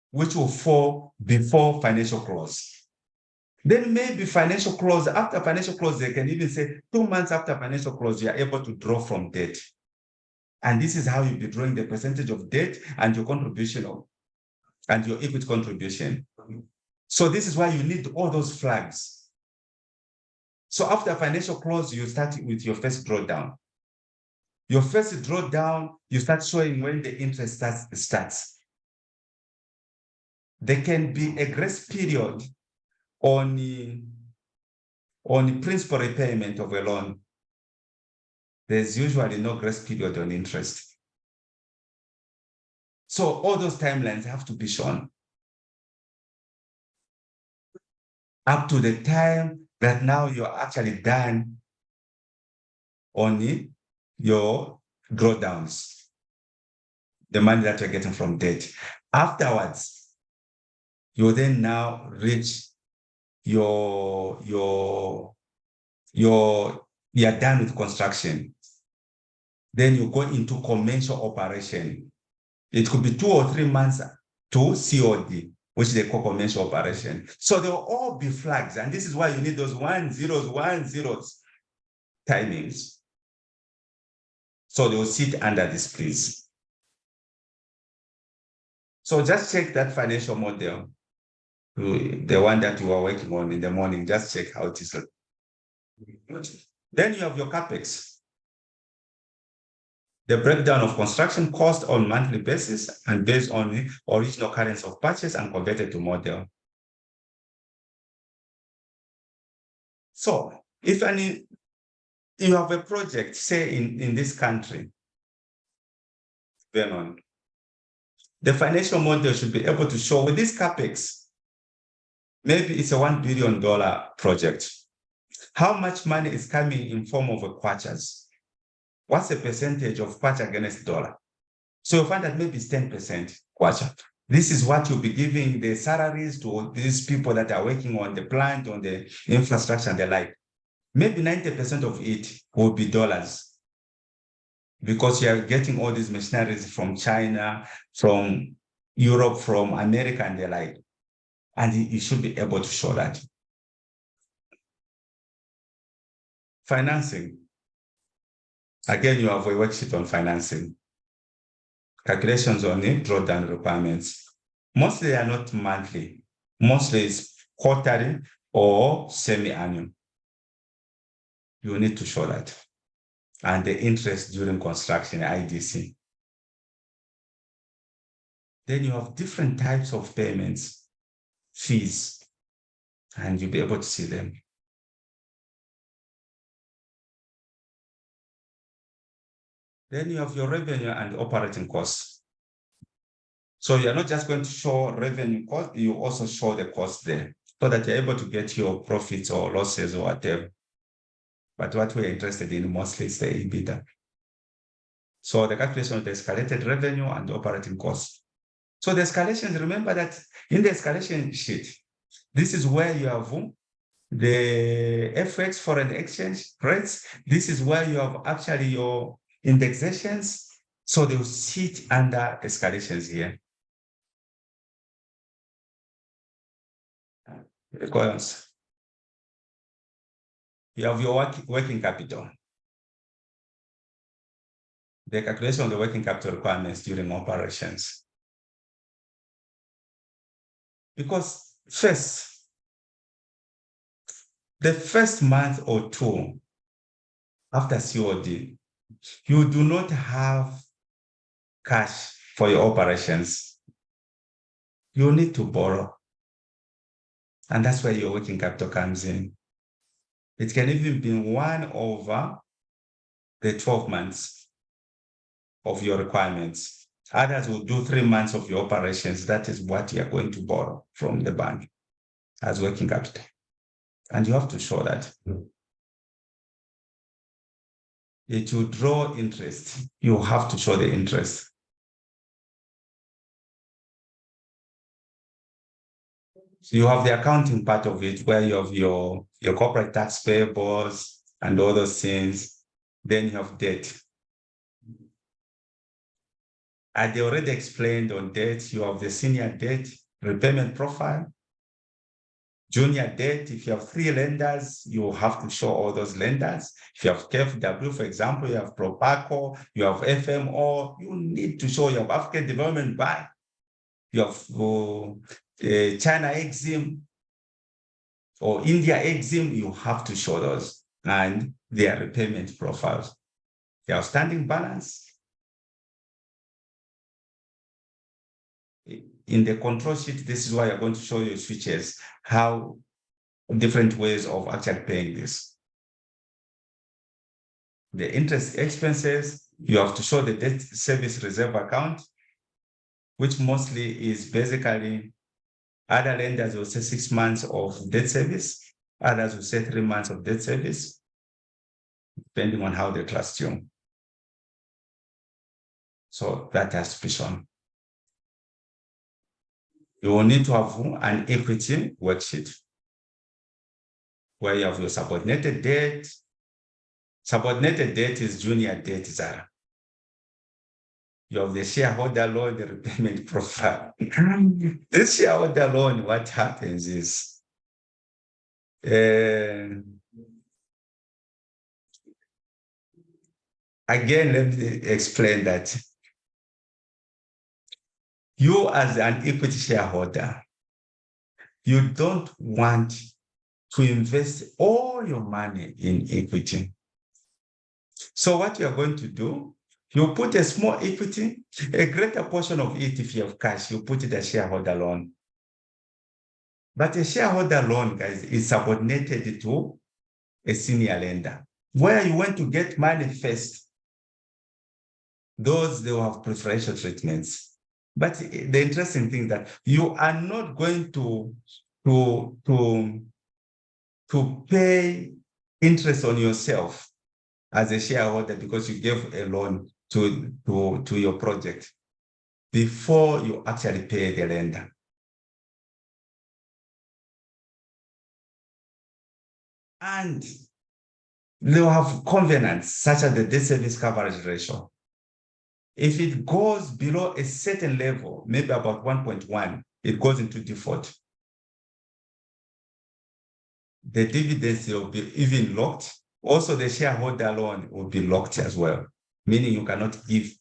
which will fall before financial close. Then maybe financial close, after financial close, they can even say 2 months after financial close, you are able to draw from debt. And this is how you'll be drawing the percentage of debt and your contribution and your equity contribution. So this is why you need all those flags. So after financial close, you start with your first drawdown. Your first drawdown, you start showing when the interest starts. There can be a grace period on the principal repayment of a loan. There's usually no grace period on interest. So all those timelines have to be shown up to the time that now you're actually done on your drawdowns, the money that you're getting from debt. Afterwards, you then now reach you're done with construction. Then you go into commercial operation. It could be 2 or 3 months to COD, which they call commercial operation. So they'll all be flags. And this is why you need those 1 zeros timings. So they'll sit under this, please. So just check that financial model, the one that you are working on in the morning, just check how it is. Then you have your CapEx. The breakdown of construction cost on monthly basis and based on the original currency of purchase and converted to model. So if you have a project, say in this country, then on, the financial model should be able to show with this CapEx, maybe it's a $1 billion project. How much money is coming in form of a kwachas? What's the percentage of kwacha against dollar? So you'll find that maybe it's 10% kwacha. This is what you'll be giving the salaries to these people that are working on the plant, on the infrastructure and the like. Maybe 90% of it will be dollars because you are getting all these machineries from China, from Europe, from America and the like. And you should be able to show that. Financing. Again, you have a worksheet on financing. Calculations on the drawdown requirements. Mostly they are not monthly. Mostly it's quarterly or semi-annual. You need to show that. And the interest during construction, IDC. Then you have different types of payments, fees, and you'll be able to see them. Then you have your revenue and operating costs. So you're not just going to show revenue cost, you also show the cost there so that you're able to get your profits or losses or whatever. But what we're interested in mostly is the EBITDA. So the calculation of the escalated revenue and operating costs. So the escalations, remember that in the escalation sheet, this is where you have the FX foreign exchange rates. This is where you have actually your indexations. So they will sit under escalations here. Because you have your working capital. The calculation of the working capital requirements during operations. Because first, the first month or two after COD, you do not have cash for your operations. You need to borrow. And that's where your working capital comes in. It can even be 1 over the 12 months of your requirements. Others will do 3 months of your operations. That is what you are going to borrow from the bank as working capital. And you have to show that. It will draw interest. You have to show the interest. So you have the accounting part of it where you have your corporate tax payables and all those things. Then you have debt. As they already explained on debt, you have the senior debt repayment profile. Junior debt, if you have 3 lenders, you have to show all those lenders. If you have KfW, for example, you have Propaco, you have FMO, you need to show you have African Development Bank, you have China Exim or India Exim, you have to show those and their repayment profiles. The outstanding balance. In the control sheet, this is why I'm going to show you switches, how different ways of actually paying this. The interest expenses, you have to show the debt service reserve account, which mostly is basically other lenders will say 6 months of debt service, others will say 3 months of debt service, depending on how they class you. So that has to be shown. You will need to have an equity worksheet where you have your subordinated debt. Subordinated debt is junior debt, Zara. You have the shareholder loan, the repayment profile. This shareholder loan, what happens is, again, let me explain that. You as an equity shareholder, you don't want to invest all your money in equity. So what you're going to do, you put a small equity, a greater portion of it, if you have cash, you put it as shareholder loan. But a shareholder loan, guys, is subordinated to a senior lender. Where you want to get money first, those, they will have preferential treatments. But the interesting thing that you are not going to pay interest on yourself as a shareholder because you gave a loan to your project before you actually pay the lender. And they'll have covenants such as the debt service coverage ratio. If it goes below a certain level, maybe about 1.1, it goes into default. The dividends will be even locked. Also, the shareholder loan will be locked as well, meaning you cannot give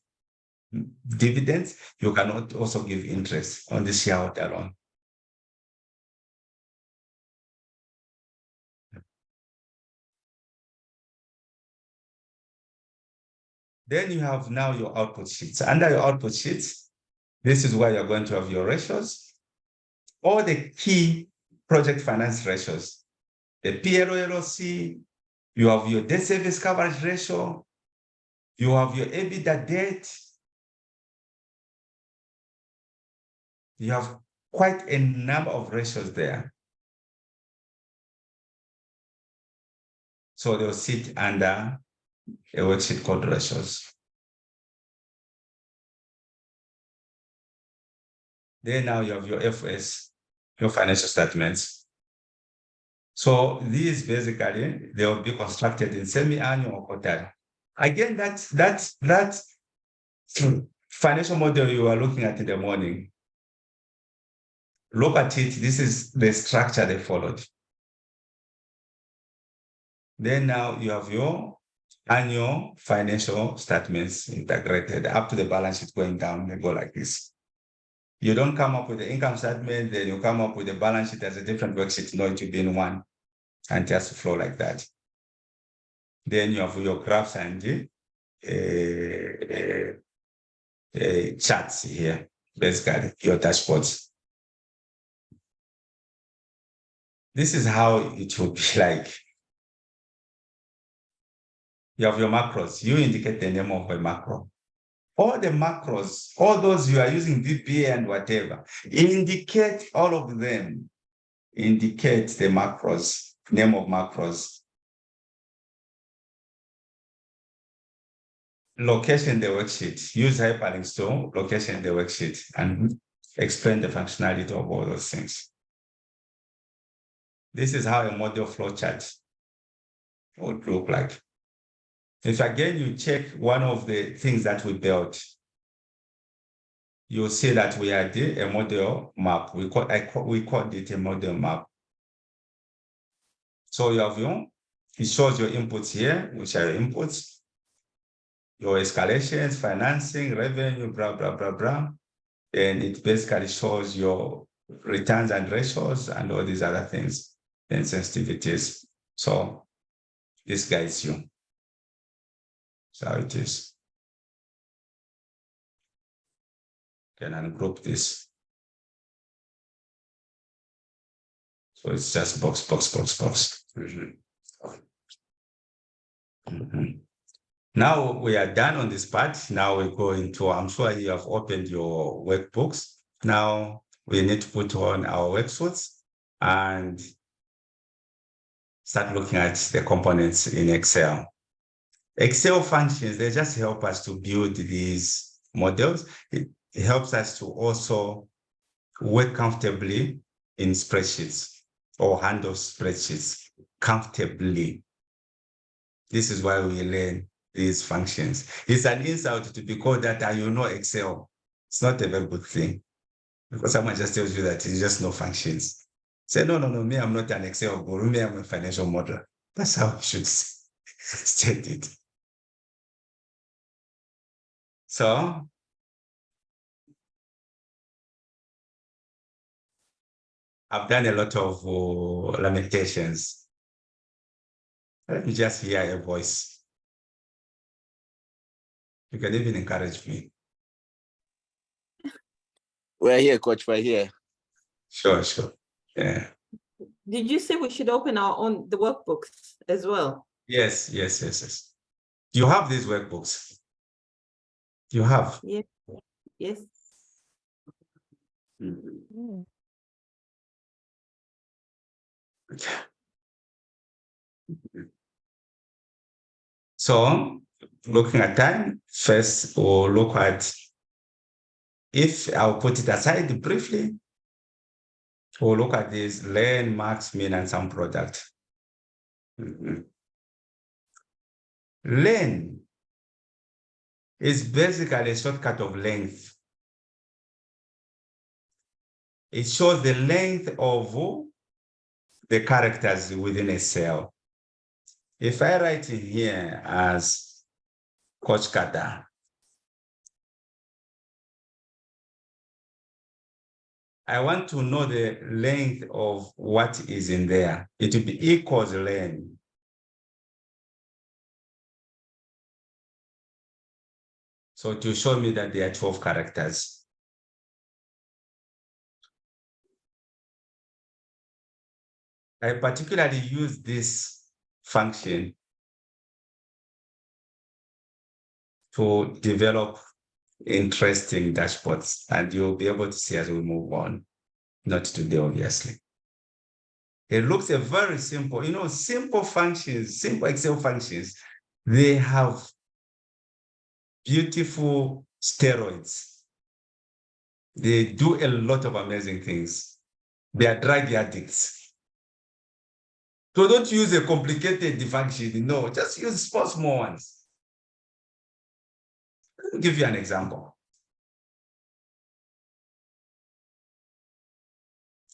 dividends, you cannot also give interest on the shareholder loan. Then you have now your output sheets. Under your output sheets, this is where you're going to have your ratios, all the key project finance ratios, the PLOLC, you have your debt service coverage ratio, you have your EBITDA debt, you have quite a number of ratios there. So they'll sit under a worksheet called ratios. Then now you have your FS, your financial statements. So these basically, they will be constructed in semi-annual or quarterly. Again, that financial model you are looking at in the morning. Look at it, this is the structure they followed. Then now you have your annual financial statements integrated up to the balance sheet going down, they go like this. You don't come up with the income statement, then you come up with the balance sheet as a different worksheet, no, it will be in one and just flow like that. Then you have your graphs and charts here, basically your dashboards. This is how it will be like. You have your macros. You indicate the name of a macro. All the macros, all those you are using VBA and whatever, indicate all of them. Indicate the macros, name of macros. Location the worksheet. Use hyperlinks to location the worksheet and explain the functionality of all those things. This is how a model flowchart would look like. If again you check one of the things that we built, you'll see that we had a model map. We called it a model map. So you have it shows your inputs here, which are your inputs, your escalations, financing, revenue, blah, blah, blah, blah. And it basically shows your returns and ratios and all these other things and sensitivities. So this guides you. So how it is. Can ungroup this. So it's just box. Now we are done on this part. Now we go into, I'm sure you have opened your workbooks. Now we need to put on our worksuits and start looking at the components in Excel. Excel functions, they just help us to build these models. It helps us to also work comfortably in spreadsheets or handle spreadsheets comfortably. This is why we learn these functions. It's an insult to be called that you know Excel. It's not a very good thing because someone just tells you that you just know functions. Say, no, me, I'm not an Excel guru. Me, I'm a financial modeler. That's how you should state it. So I've done a lot of lamentations. Let me just hear a voice. You can even encourage me. We're here, coach, we're here. Sure. Yeah. Did you say we should open the workbooks as well? Yes. You have these workbooks. You have. Yes. Yes. Okay. So looking at time, first we'll look at, if I'll put it aside briefly, we'll look at this learn, max, mean, and sum product. Learn is basically a shortcut of length. It shows the length of the characters within a cell. If I write in here as Coach Kata, I want to know the length of what is in there. It will be equals learn. So to show me that there are 12 characters. I particularly use this function to develop interesting dashboards, and you'll be able to see as we move on. Not today, obviously. It looks a very simple, simple functions, simple Excel functions. They have beautiful steroids. They do a lot of amazing things. They are drug addicts. So don't use a complicated function. No, just use small ones. Let me give you an example.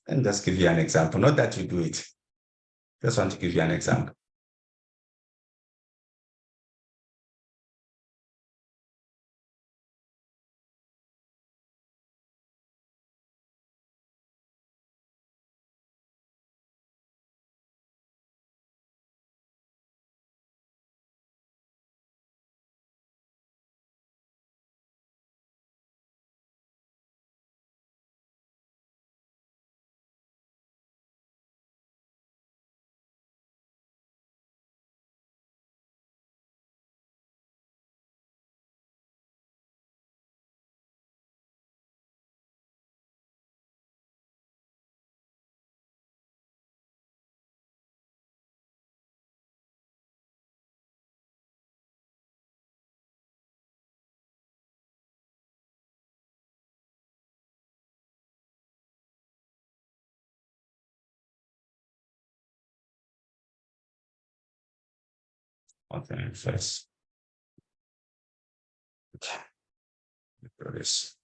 And just give you an example. Not that you do it. Just want to give you an example. Okay, first. Okay. This.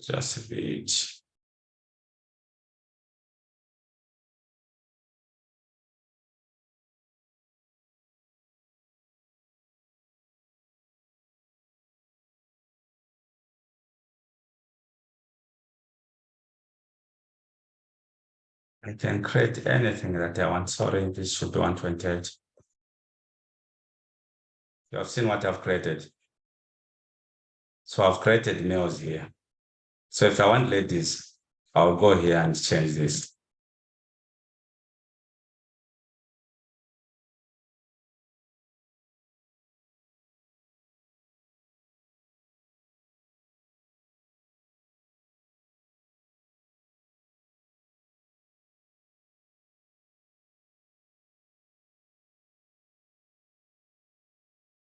Just a bit. I can create anything that I want. Sorry, this should be 128. You have seen what I've created. So I've created males here. So if I want ladies, I'll go here and change this.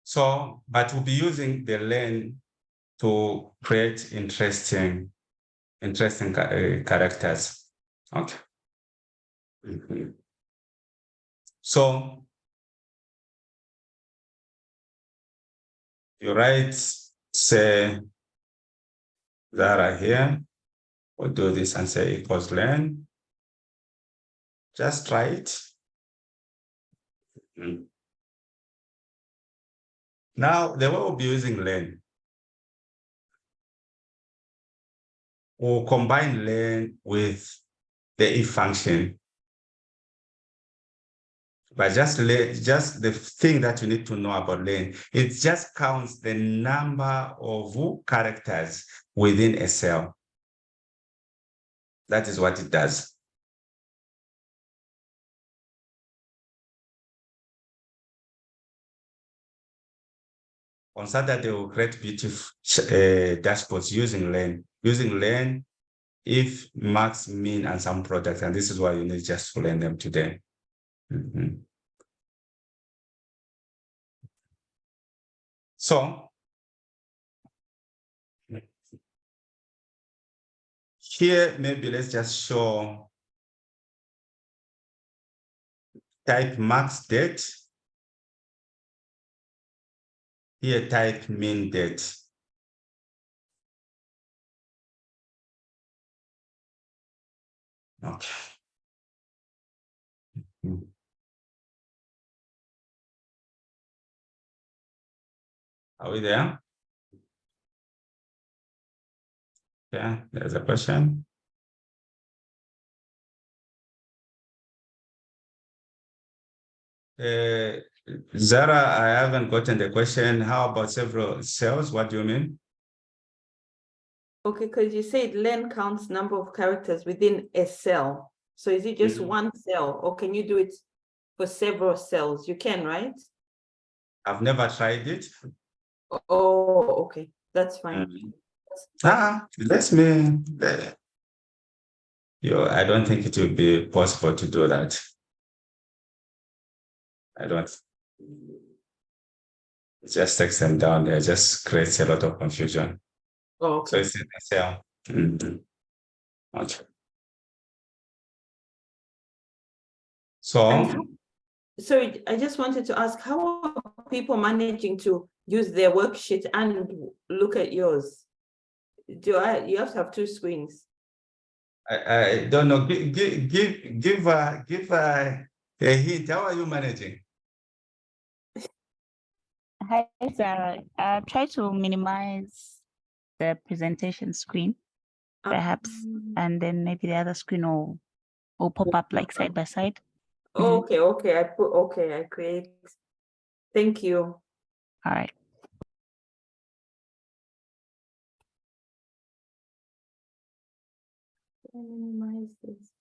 So, but we'll be using the lane to create interesting characters. Okay. So you write, say, Zara here. We'll do this and say equals len. Just write. Now, the way we'll be using len, we'll combine len with the if function. But just the thing that you need to know about len, it just counts the number of characters within a cell. That is what it does. On Saturday, we'll create beautiful dashboards using len. Using len, if, max, mean, and some products, and this is why you need just to learn them today. So here, maybe let's just show type max date. Here, type mean date. Okay. Are we there? Yeah, there's a question. Zara, I haven't gotten the question. How about several cells? What do you mean? Okay, because you said len counts number of characters within a cell. So is it just one cell, or can you do it for several cells? You can, right? I've never tried it. Oh, okay, that's fine. Let me. I don't think it will be possible to do that. I don't. It just takes them down there, just creates a lot of confusion. Oh, So okay. it's in the cell. Okay. So, So I just wanted to ask, how are people managing to use their worksheet and look at yours? You have to have two screens? I don't know. Give a hint. How are you managing? Hi, Sarah. Try to minimize the presentation screen, perhaps, and then maybe the other screen will pop up like side by side. Okay, I create. Thank you. All right. Minimize this.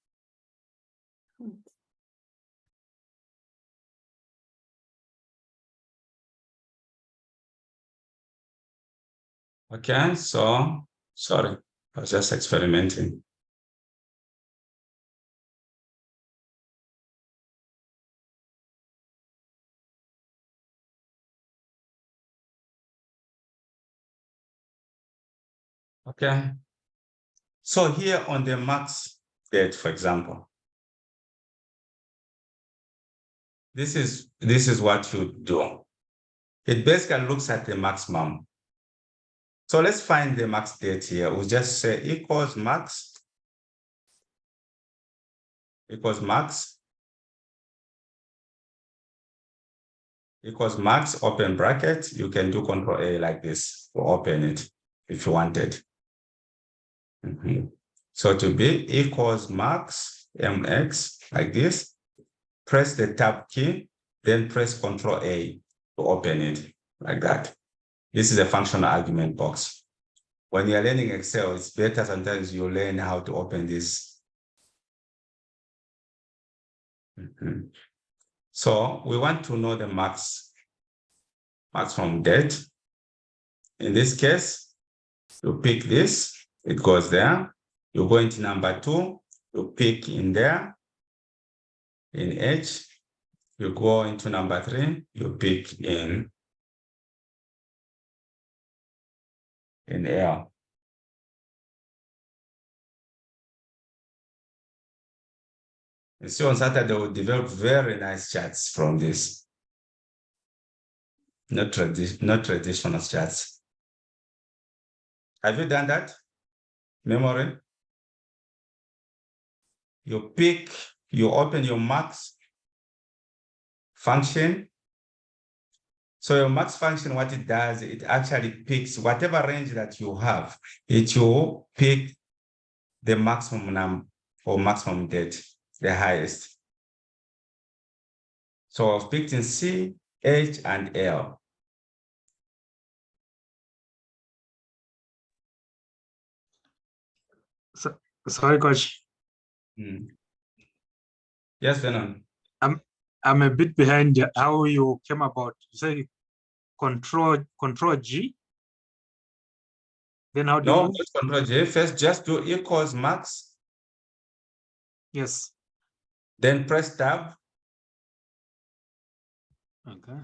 Okay, so sorry, I was just experimenting. Okay. So here on the max date, for example, this is what you do. It basically looks at the maximum. So let's find the max date here. We'll just say equals max equals max equals max, open bracket. You can do Control A like this to open it if you wanted. So to be equals max mx like this, press the tab key, then press Control A to open it like that. This is a functional argument box. When you're learning Excel, it's better sometimes you learn how to open this. So we want to know the maximum date. In this case, you pick this, it goes there. You go into number 2, you pick in there, in H. You go into number 3, you pick in L. And so on Saturday, we'll develop very nice charts from this. Not traditional charts. Have you done that? Memory? You pick, you open your max function. So your max function, what it does, it actually picks whatever range that you have. It will pick the maximum number or maximum date, the highest. So I've picked in C, H, and L. So, sorry, coach. Yes, Venon. I'm a bit behind how you came about. You say control G. Then how do you No, move? not Control J. First, just do equals max. Yes. Then press tab. Okay.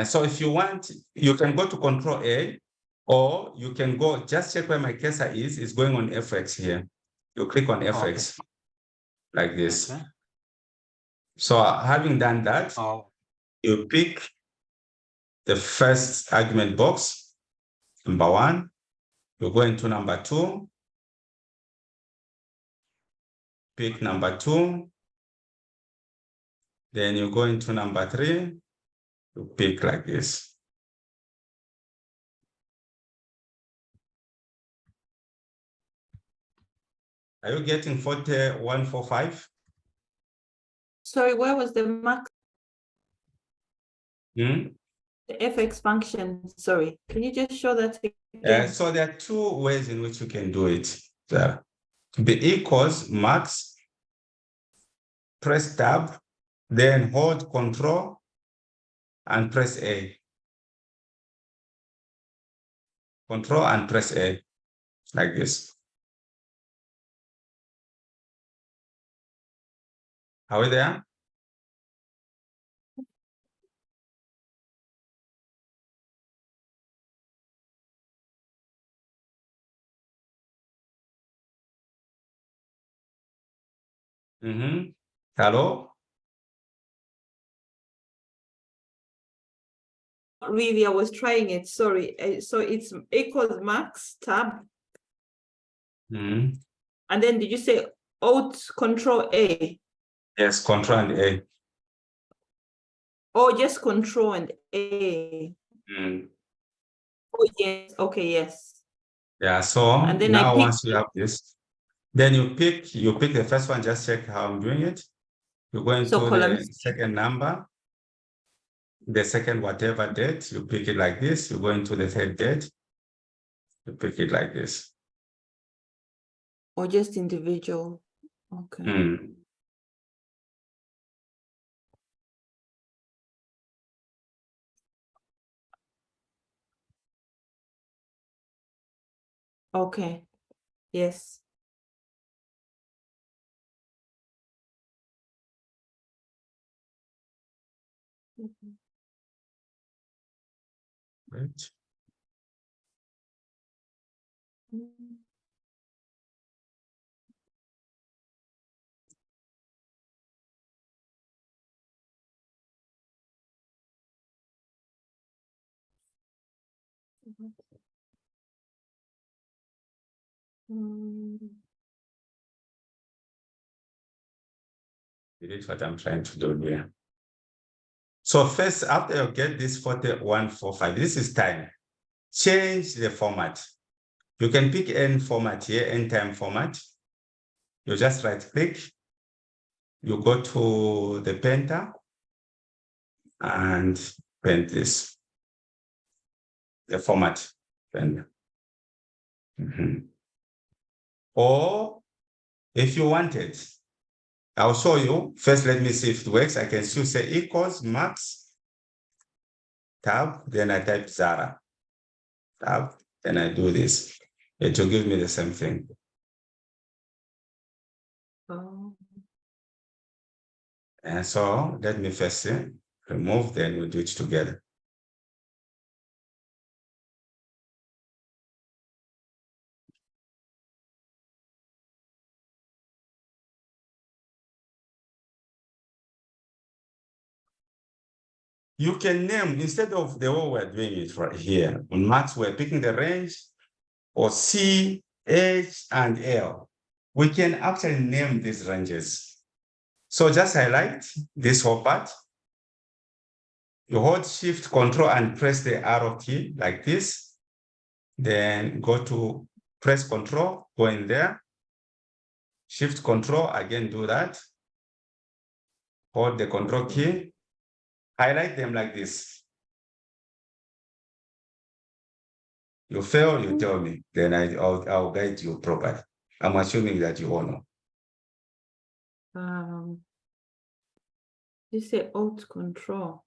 So if you want, you can go to Control A, or you can go, just check where my cursor is. It's going on FX here. You click on FX like this. Okay. So having done that, you pick the first argument box, number 1. You go into number 2, pick number 2. Then you go into number 3, you pick like this. Are you getting 4145? Sorry, where was the max? Hmm? The fx function, sorry. Can you just show that again? So there are 2 ways in which you can do it. The equals max, press tab, then hold Control and press A. Control and press A like this. Are we there? Hello? Really, I was trying it, sorry. So it's equals max tab. And then did you say Alt Control A? Yes, Control and A. Or just Control and A? Oh, yes. Okay, yes. Yeah, so And then now I pick, once you have this, then you pick the first one, just check how I'm doing it. You go into so column the second number, the second whatever date, you pick it like this. You go into the third date, you pick it like this. or just individual. Okay. Okay. Yes. Right. This is what I'm trying to do here. So first, after you get this 4145, this is time. Change the format. You can pick any format here, any time format. You just right click. You go to the painter and paint this. The format. Or if you want it, I'll show you. First, let me see if it works. I can still say equals max tab, then I type Zara tab, then I do this. It will give me the same thing. And so let me first remove, then we'll do it together. You can name, instead of the way we're doing it right here, on Max, we're picking the range or C, H, and L. We can actually name these ranges. So just highlight this whole part. You hold Shift, Control, and press the arrow key like this. Then go to press Control, go in there. Shift, Control, again do that. Hold the Control key. Highlight them like this. You fail, you tell me. Then I'll guide you properly. I'm assuming that you all know. You say Alt Control.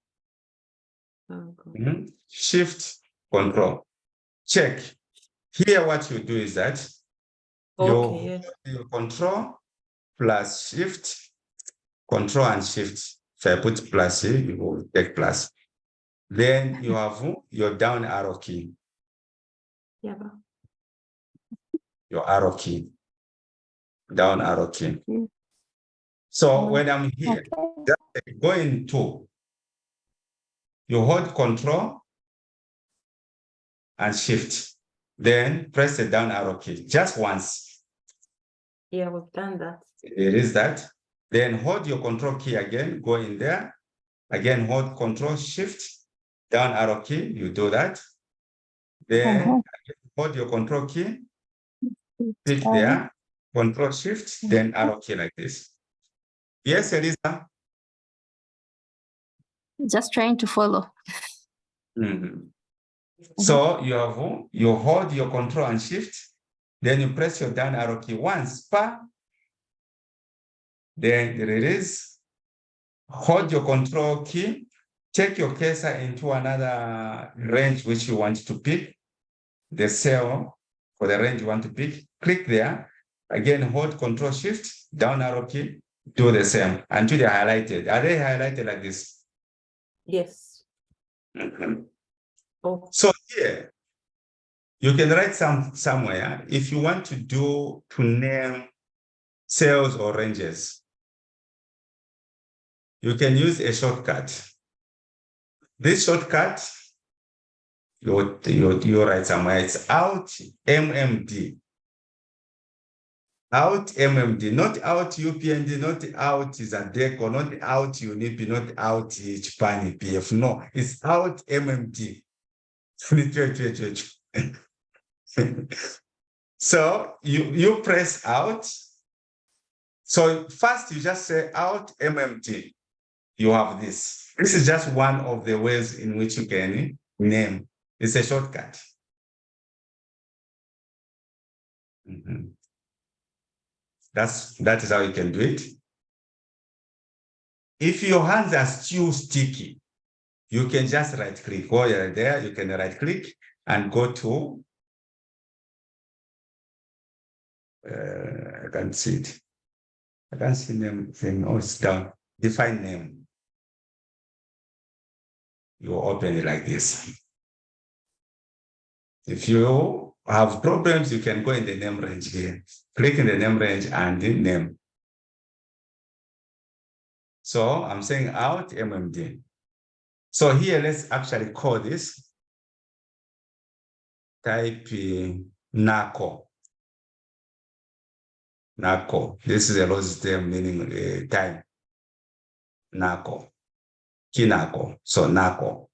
Shift, Control. Check. Here, what you do is that you Control plus Shift, Control and Shift. If I put plus here, you will take plus. Then you have your down arrow key. Yeah. Your arrow key. Down arrow key. So when I'm here, just go into, you hold Control and Shift. Then press the down arrow key just once. Yeah, we've done that. It is that. Then hold your Control key again, go in there. Again, hold Control Shift, down arrow key, you do that. Then hold your Control key, click there, Control Shift, then arrow key like this. Yes, Elisa? Just trying to follow. So you hold your Control and Shift, then you press your down arrow key once, then release, hold your Control key, take your cursor into another range which you want to pick, the cell for the range you want to pick, click there, again hold Control Shift, down arrow key, do the same until they're highlighted. Are they highlighted like this? Yes. So here, you can write somewhere if you want to name cells or ranges. You can use a shortcut. This shortcut, you write somewhere, it's Alt MMD. Alt MMD, not Alt UPND, not Alt Zadeco, not Alt Unipi, not Alt Chipani PF. No, it's Alt MMD. So you press Alt. So first you just say Alt MMD. You have this. This is just one of the ways in which you can name. It's a shortcut. That is how you can do it. If your hands are still sticky, you can just right click. While you're there, you can right click and go to, I can't see it. I can't see name thing. Oh, it's down. Define name. You open it like this. If you have problems, you can go in the name range here. Click in the name range and the name. So I'm saying Alt MMD. So here, let's actually call this type NACO. NACO. This is a lost term meaning time. NACO. Kinako. So NACO.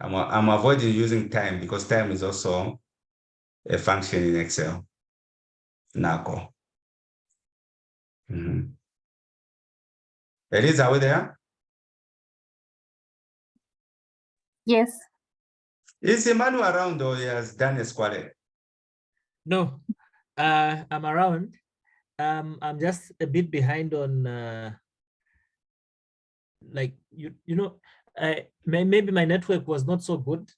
I'm avoiding using time because time is also a function in Excel. NACO. Elisa, are we there? Yes. Is Emmanuel around or he has done a square? No, I'm around. I'm just a bit behind on like maybe my network was not so good.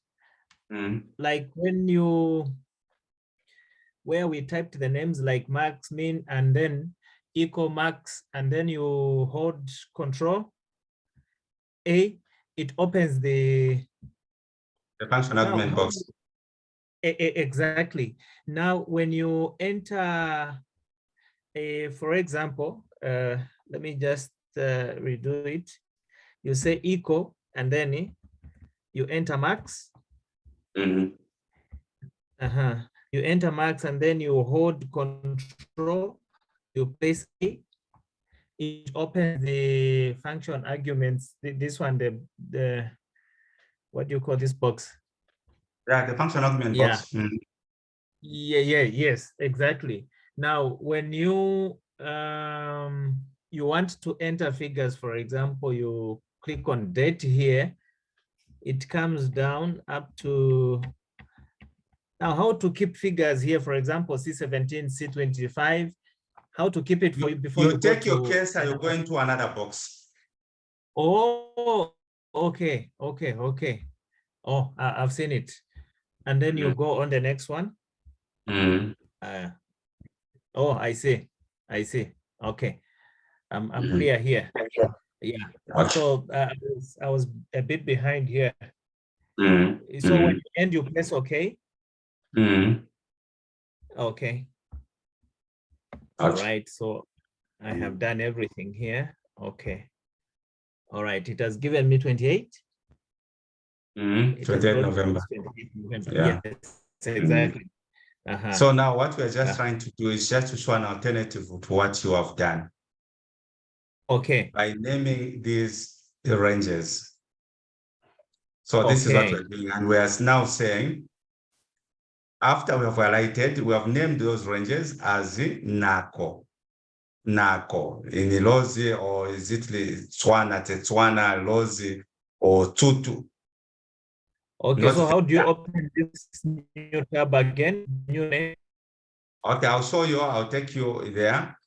Like when where we typed the names like max, min, and then equal max, and then you hold Control A, it opens the function argument box. Exactly. Now, when you enter, for example, let me just redo it. You say equal, and then you enter max. You enter max, and then you hold Control. You place A. It opens the function arguments. This one, the what do you call this box? Yeah, the function argument box. Yes, exactly. Now, when you want to enter figures, for example, you click on date here, it comes down up to now how to keep figures here, for example, C17, C25, how to keep it for you before you take your go cursor, you go into another box. Oh, okay. Oh, I've seen it. And then you go on the next one. Oh, I see. Okay. I'm clear here. Yeah. So I was a bit behind here. So when you end, you press OK. Okay. All right. So I have done everything here. Okay. All right. It has given me 28. 28 November. 28 November. Yeah. Yes, exactly. So now what we're just trying to do is just to show an alternative to what you have done. Okay. By naming these ranges. So this is what we're doing. And we are now saying, after we have highlighted, we have named those ranges as NACO. NACO. In Lozi, or is it Tswana, Tetswana, Lozi, or Tutu? Okay, so how do you open this new tab again? New name? Okay, I'll show you. I'll take you there.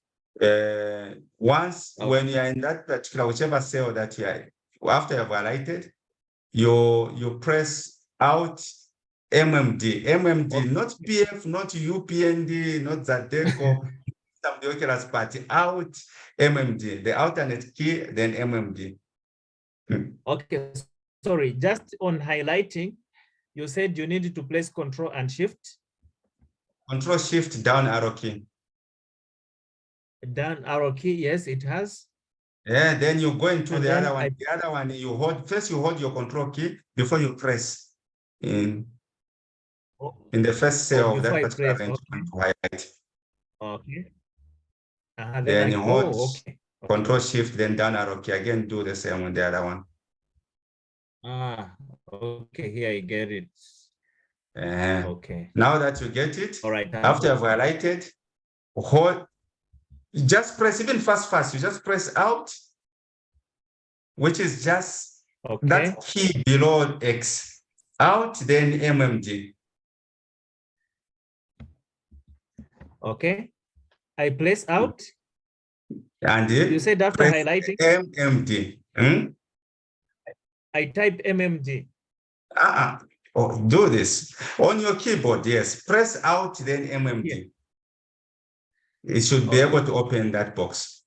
Once when you are in that particular, whichever cell that you are, after you have highlighted, you press out MMD, not PF, not UPND, not Zadeco, the Oculus party, out MMD, the alternate key, then MMD. Okay, sorry, just on highlighting, you said you needed to place Control and Shift. Control Shift down arrow key. Down arrow key, yes, it has. Yeah, then you go into the other one. The other one, you hold your Control key before you press in the first cell of that particular range to highlight. Okay. Then you hold Control Shift, then down arrow key. Again, do the same with the other one. Okay, here I get it. Okay. Now that you get it, all right. After you've highlighted, hold, just press, even fast, you just press out, which is just that key below X. Out, then MMD. Okay. I place out. And you said after highlighting MMD. I type MMD. Oh, do this on your keyboard. Yes, press out, then MMD. Yeah. It should be able to open that box.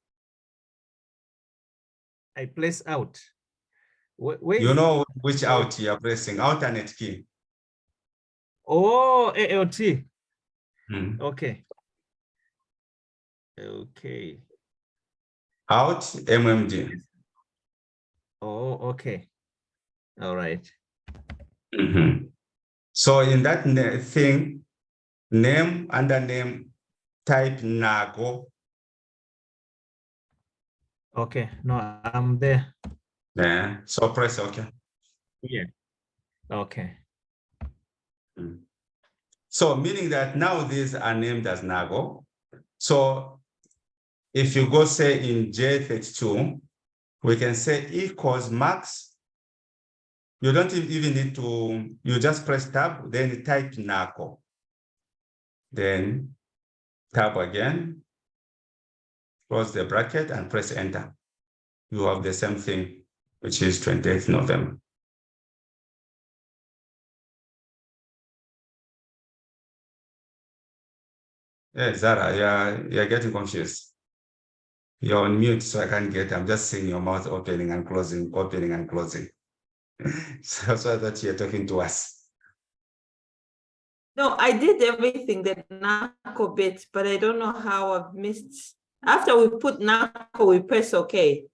I place out. Wait. You know which out you are pressing? Alternate key. Oh, ALT. Okay. Out, MMD. Oh, okay. All right. Mhm. So in that thing, name, under name, type Nago. Okay. No, I'm there. Yeah. So press OK. Yeah. Okay. So meaning that now these are named as Nago. So if you go say in J32, we can say equals max. You don't even need to, you just press tab, then type Nago. Then tab again, close the bracket and press enter. You have the same thing, which is 28th November. Yeah, Zara, you're getting confused. You're on mute, so I can't get, I'm just seeing your mouth opening and closing, opening and closing. So I thought you're talking to us. No, I did everything, the NACO bit, but I don't know how I've missed. After we put NACO, we press OK.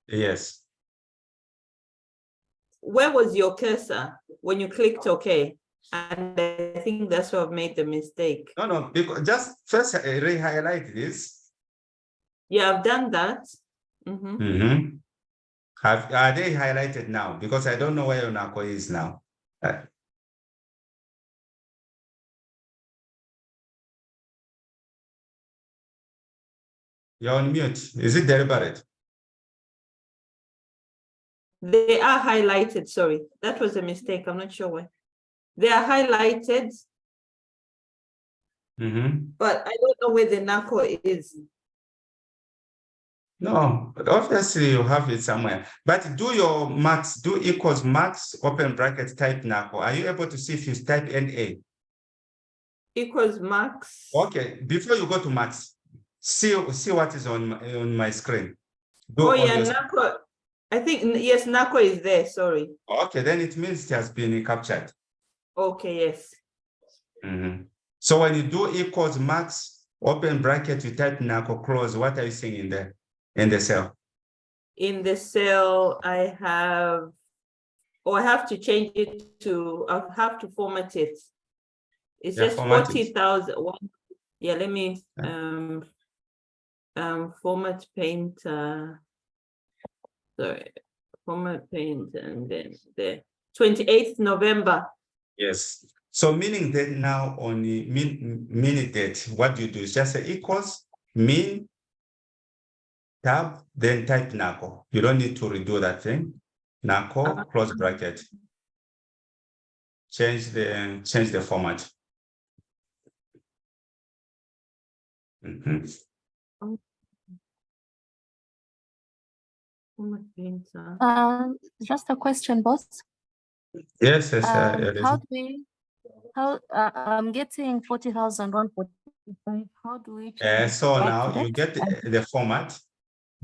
Yes. Where was your cursor when you clicked OK? And I think that's where I've made the mistake. No, because just first re-highlight this. Yeah, I've done that. Mhm. Are they highlighted now? Because I don't know where your NACO is now. You're on mute. Is it deliberate? They are highlighted, sorry. That was a mistake, I'm not sure why. They are highlighted, but I don't know where the NACO is. No, but obviously you have it somewhere. But do your max, do equals max, open bracket, type NACO. Are you able to see if you type NA? Equals max. Okay, before you go to max, see what is on my screen. Oh yeah, NACO. I think, yes, NACO is there, sorry. Okay, then it means it has been captured. Okay, yes. So when you do equals max, open bracket, you type NACO, close, what are you seeing in there, in the cell? In the cell, I have, I have to change it to, I have to format it. It's just 40,000. Yeah, let me format paint. Sorry, format paint, and then the 28th November. Yes. So meaning that now on the minute date, what you do is just say equals min tab, then type NACO. You don't need to redo that thing. NACO, close bracket. Change the format. Just a question, boss. Yes. How do we? I'm getting 40,145. How do we change? So now you get the format.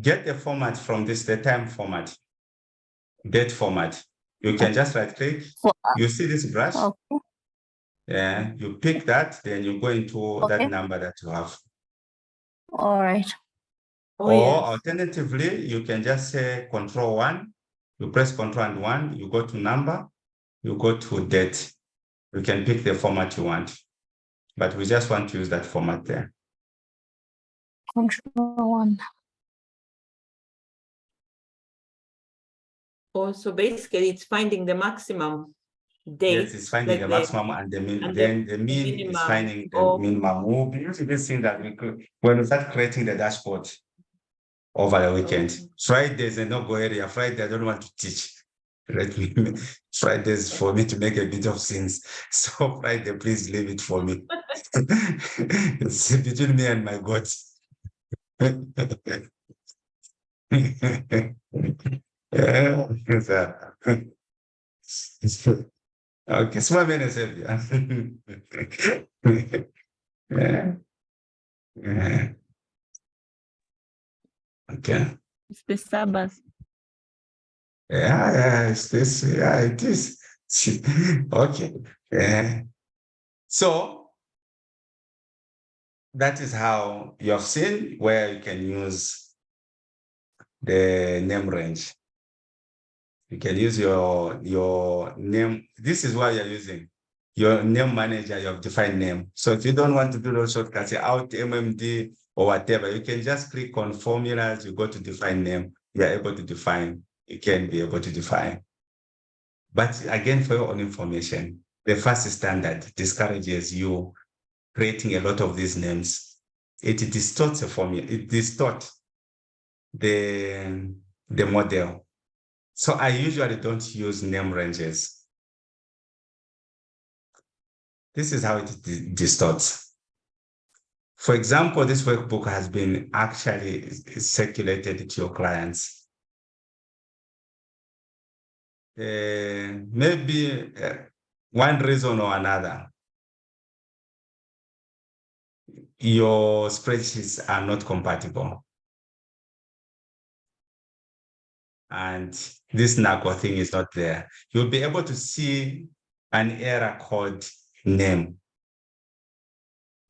Get the format from this, the time format, date format. You can just right click. You see this brush? Okay. Yeah, you pick that, then you go into that number that you have. All right. Oh, Or yes. alternatively, you can just say Control-1. You press Control-1, you go to number, you go to date. You can pick the format you want, but we just want to use that format there. Control-1. Oh, so basically it's finding the maximum date. Yes, it's finding like the maximum and the min. and Then the mean is finding the minimum. We'll be using this thing that we could when we start creating the dashboard over the weekend. Fridays a no-go area. Friday, I don't want to teach. Let me Fridays for me to make a bit of sense. So Friday, please leave it for me. It's between me and my God. Yeah, okay, small minutes. Yeah. Okay. It's the Sabbath. Yeah, it's this. Yeah, it is. Okay. Yeah. So that is how you have seen where you can use the name range. You can use your name. This is what you're using. Your name manager, your defined name. So if you don't want to do those shortcuts, out MMD or whatever, you can just click on formulas, you go to define name, you are able to define, you can be able to define. But again, for your own information, the first standard discourages you creating a lot of these names. It distorts the formula, it distorts the model. So I usually don't use name ranges. This is how it distorts. For example, this workbook has been actually circulated to your clients. Maybe one reason or another, your spreadsheets are not compatible. And this NACO thing is not there. You'll be able to see an error called name.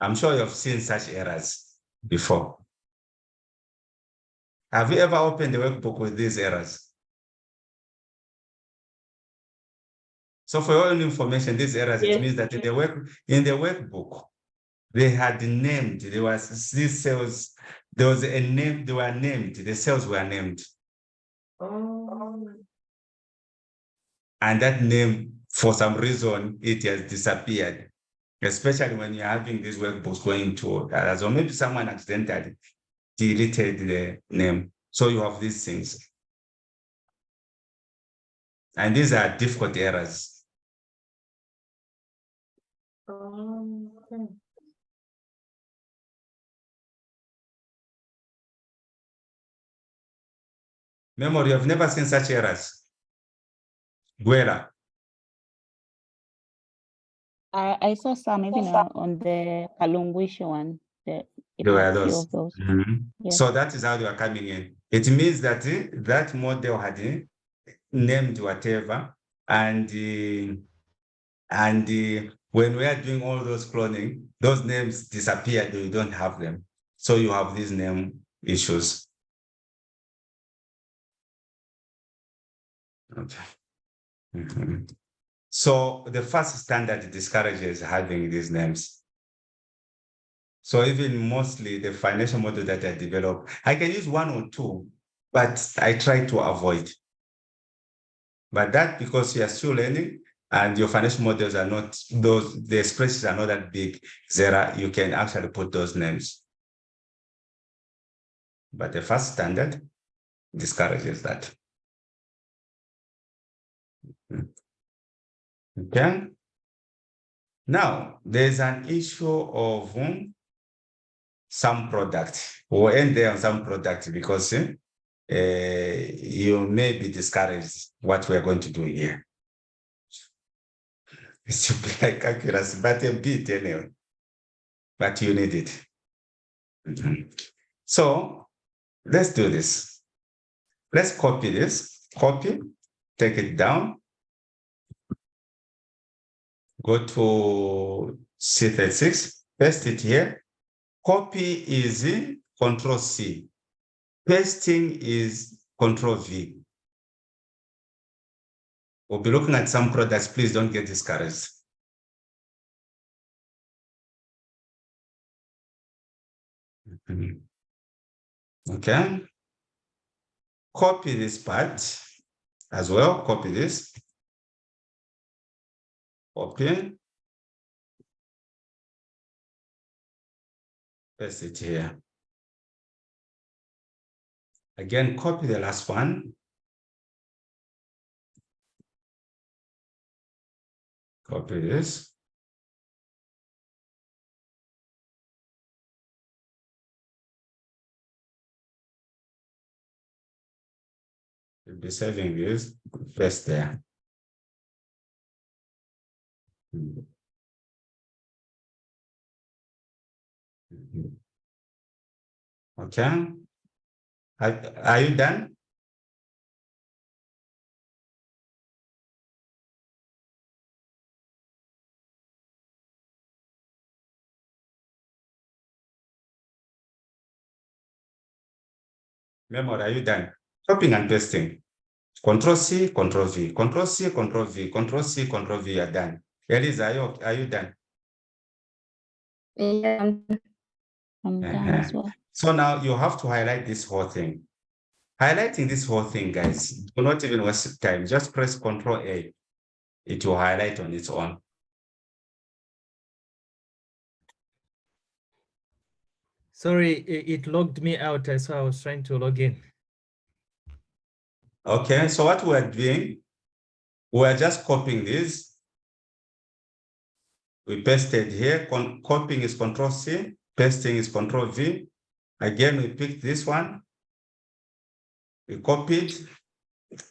I'm sure you've seen such errors before. Have you ever opened the workbook with these errors? So for your own information, these errors, Yes. it means that in the workbook, they had named, there was these cells, there was a name, they were named, the cells were named. Oh. And that name, for some reason, it has disappeared, especially when you're having these workbooks going to others, or maybe someone accidentally deleted the name. So you have these things. And these are difficult errors. Okay. Memory, you've never seen such errors. Guerra. I saw some even on the Kalungwisha one. It There were had a few those. of those. Yes. So that is how they are coming in. It means that that model had named whatever, and when we are doing all those cloning, those names disappeared. You don't have them, so you have these name issues. Okay. So the first standard discourages having these names. So even mostly the financial model that I develop, I can use one or two, but I try to avoid. But that because you are still learning and your financial models are not those, the spreadsheets are not that big, Zera, you can actually put those names. But the first standard discourages that. Okay. Now, there's an issue of some product. We'll end there on some product because you may be discouraged what we're going to do here. It should be like accuracy, but a bit anyway. But you need it. So let's do this. Let's copy this. Copy, take it down. Go to C36, paste it here. Copy is Control C. Pasting is Control V. We'll be looking at some products. Please don't get discouraged. Okay. Copy this part as well. Copy this. Copy. Paste it here. Again, copy the last one. Copy this. You'll be saving this. Paste there. Okay. Are you done? Memory, are you done? Copying and pasting. Control C, Control V, Control C, Control V, Control C, Control V, you're done. Elisa, are you done? Yeah. I'm done as well. So now you have to highlight this whole thing. Highlighting this whole thing, guys, do not even waste time. Just press Control A. It will highlight on its own. Sorry, it logged me out, so I was trying to log in. Okay, so what we're doing, we're just copying this. We pasted here. Copying is Control C, pasting is Control V. Again, we picked this one. We copied,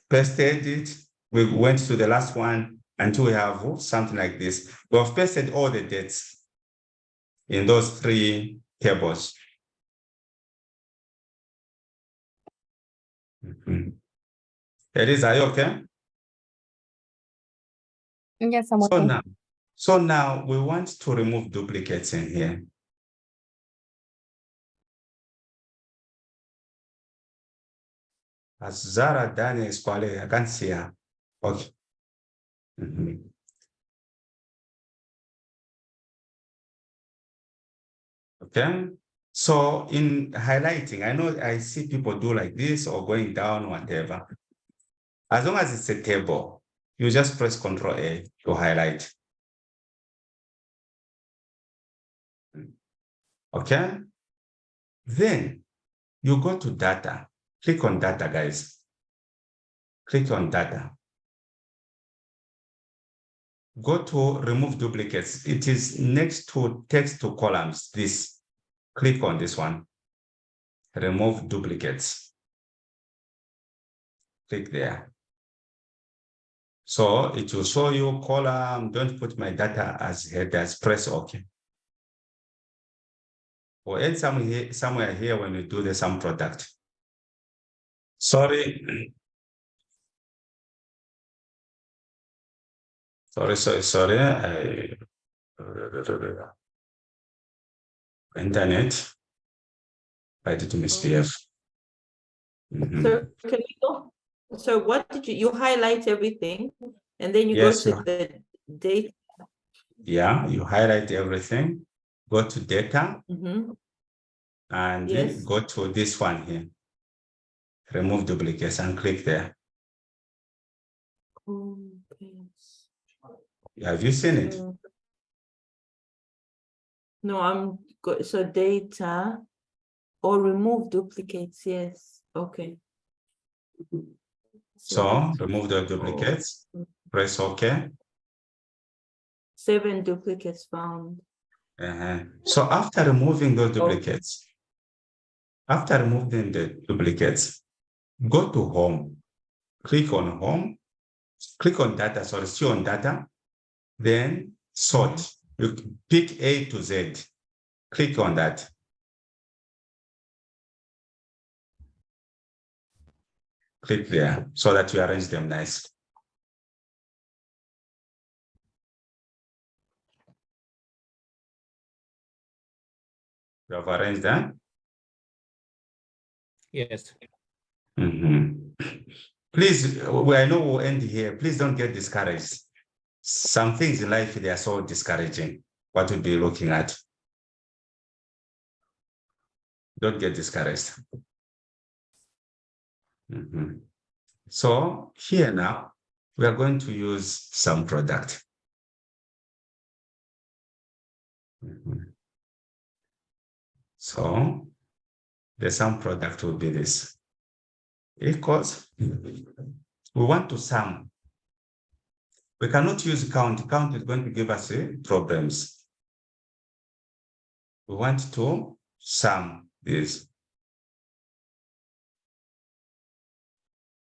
pasted it. We went to the last one until we have something like this. We have pasted all the dates in those three tables. Elisa, are you okay? Yes, I'm okay. So now we want to remove duplicates in here. As Zara Daniel is calling, I can't see her. Okay. Okay. So in highlighting, I know I see people do like this or going down, whatever. As long as it's a table, you just press Control A to highlight. Okay. Then you go to data. Click on data, guys. Click on data. Go to remove duplicates. It is next to text to columns. This. Click on this one. Remove duplicates. Click there. So it will show you column. Don't put my data as headers. Press OK. Or add somewhere here when you do the sum product. Sorry. Sorry. Internet. I did misbehave. So can you go? So what did you highlight everything and then you Yes, go to the date? Yeah, you highlight everything. Go to data and Yes. go to this one here. Remove duplicates and click there. Okay. Have you seen it? No, I'm good. So data or remove duplicates. Yes. Okay. So remove the duplicates. Press OK. 7 duplicates found. So after removing those duplicates, go to home. Click on home. Click on data. Sorry, still on data. Then sort. You pick A to Z. Click on that. Click there so that you arrange them nicely. You have arranged that? Yes. Please, I know we'll end here. Please don't get discouraged. Some things in life, they are so discouraging. What we'll be looking at. Don't get discouraged. So here now, we are going to use SUMPRODUCT. So the SUMPRODUCT will be this. Equals, we want to sum. We cannot use count. Count is going to give us problems. We want to sum this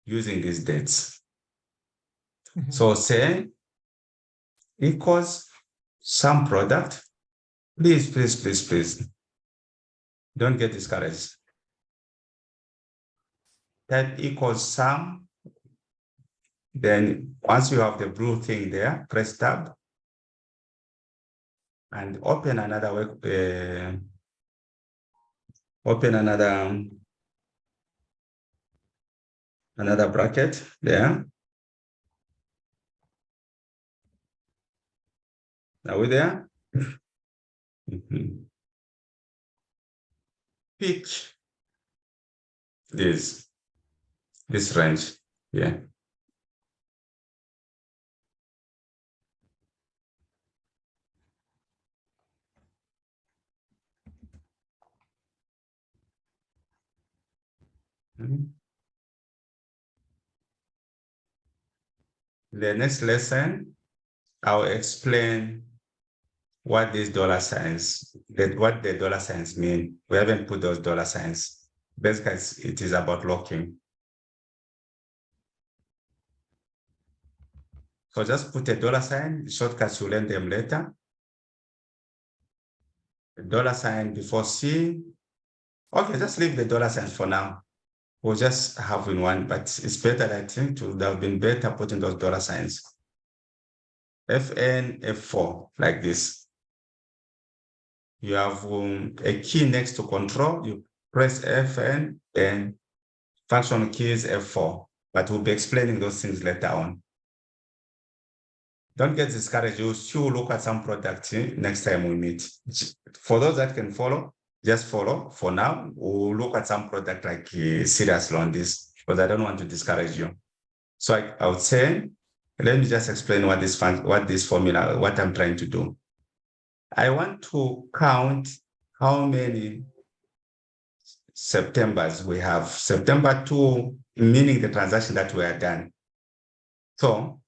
using these dates. So say equals SUMPRODUCT. Please. Don't get discouraged. That equals sum. Then once you have the blue thing there, press tab and open another another bracket there. Are we there? Pick this range, yeah. The next lesson, I'll explain what these dollar signs, what the dollar signs mean. We haven't put those dollar signs. Basically, it is about locking. So just put a dollar sign, shortcuts, you'll learn them later. A dollar sign before C. Okay, just leave the dollar signs for now. We'll just have in one, but it's better, I think, to have been better putting those dollar signs. FN, F4, like this. You have a key next to control, you press FN, and function key is F4, but we'll be explaining those things later on. Don't get discouraged, you still look at some product next time we meet. For those that can follow, just follow. For now, we'll look at some product like seriously on this, because I don't want to discourage you. So I would say, let me just explain what this formula, what I'm trying to do. I want to count how many Septembers we have. September 2, meaning the transaction that we are done. So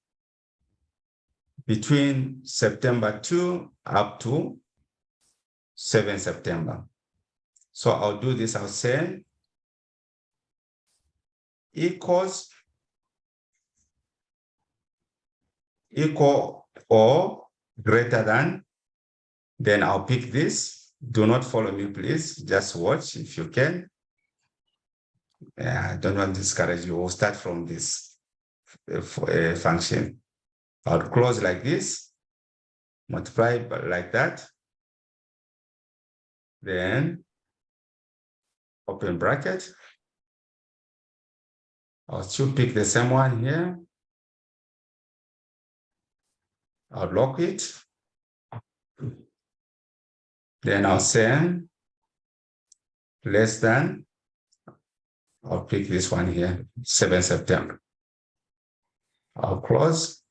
between September 2 up to 7 September. So I'll do this, I'll say equal or greater than, then I'll pick this. Do not follow me, please. Just watch if you can. I don't want to discourage you. We'll start from this function. I'll close like this, multiply like that, then open bracket. I'll still pick the same one here. I'll lock it. Then I'll say less than, I'll pick this one here, 7 September. I'll close,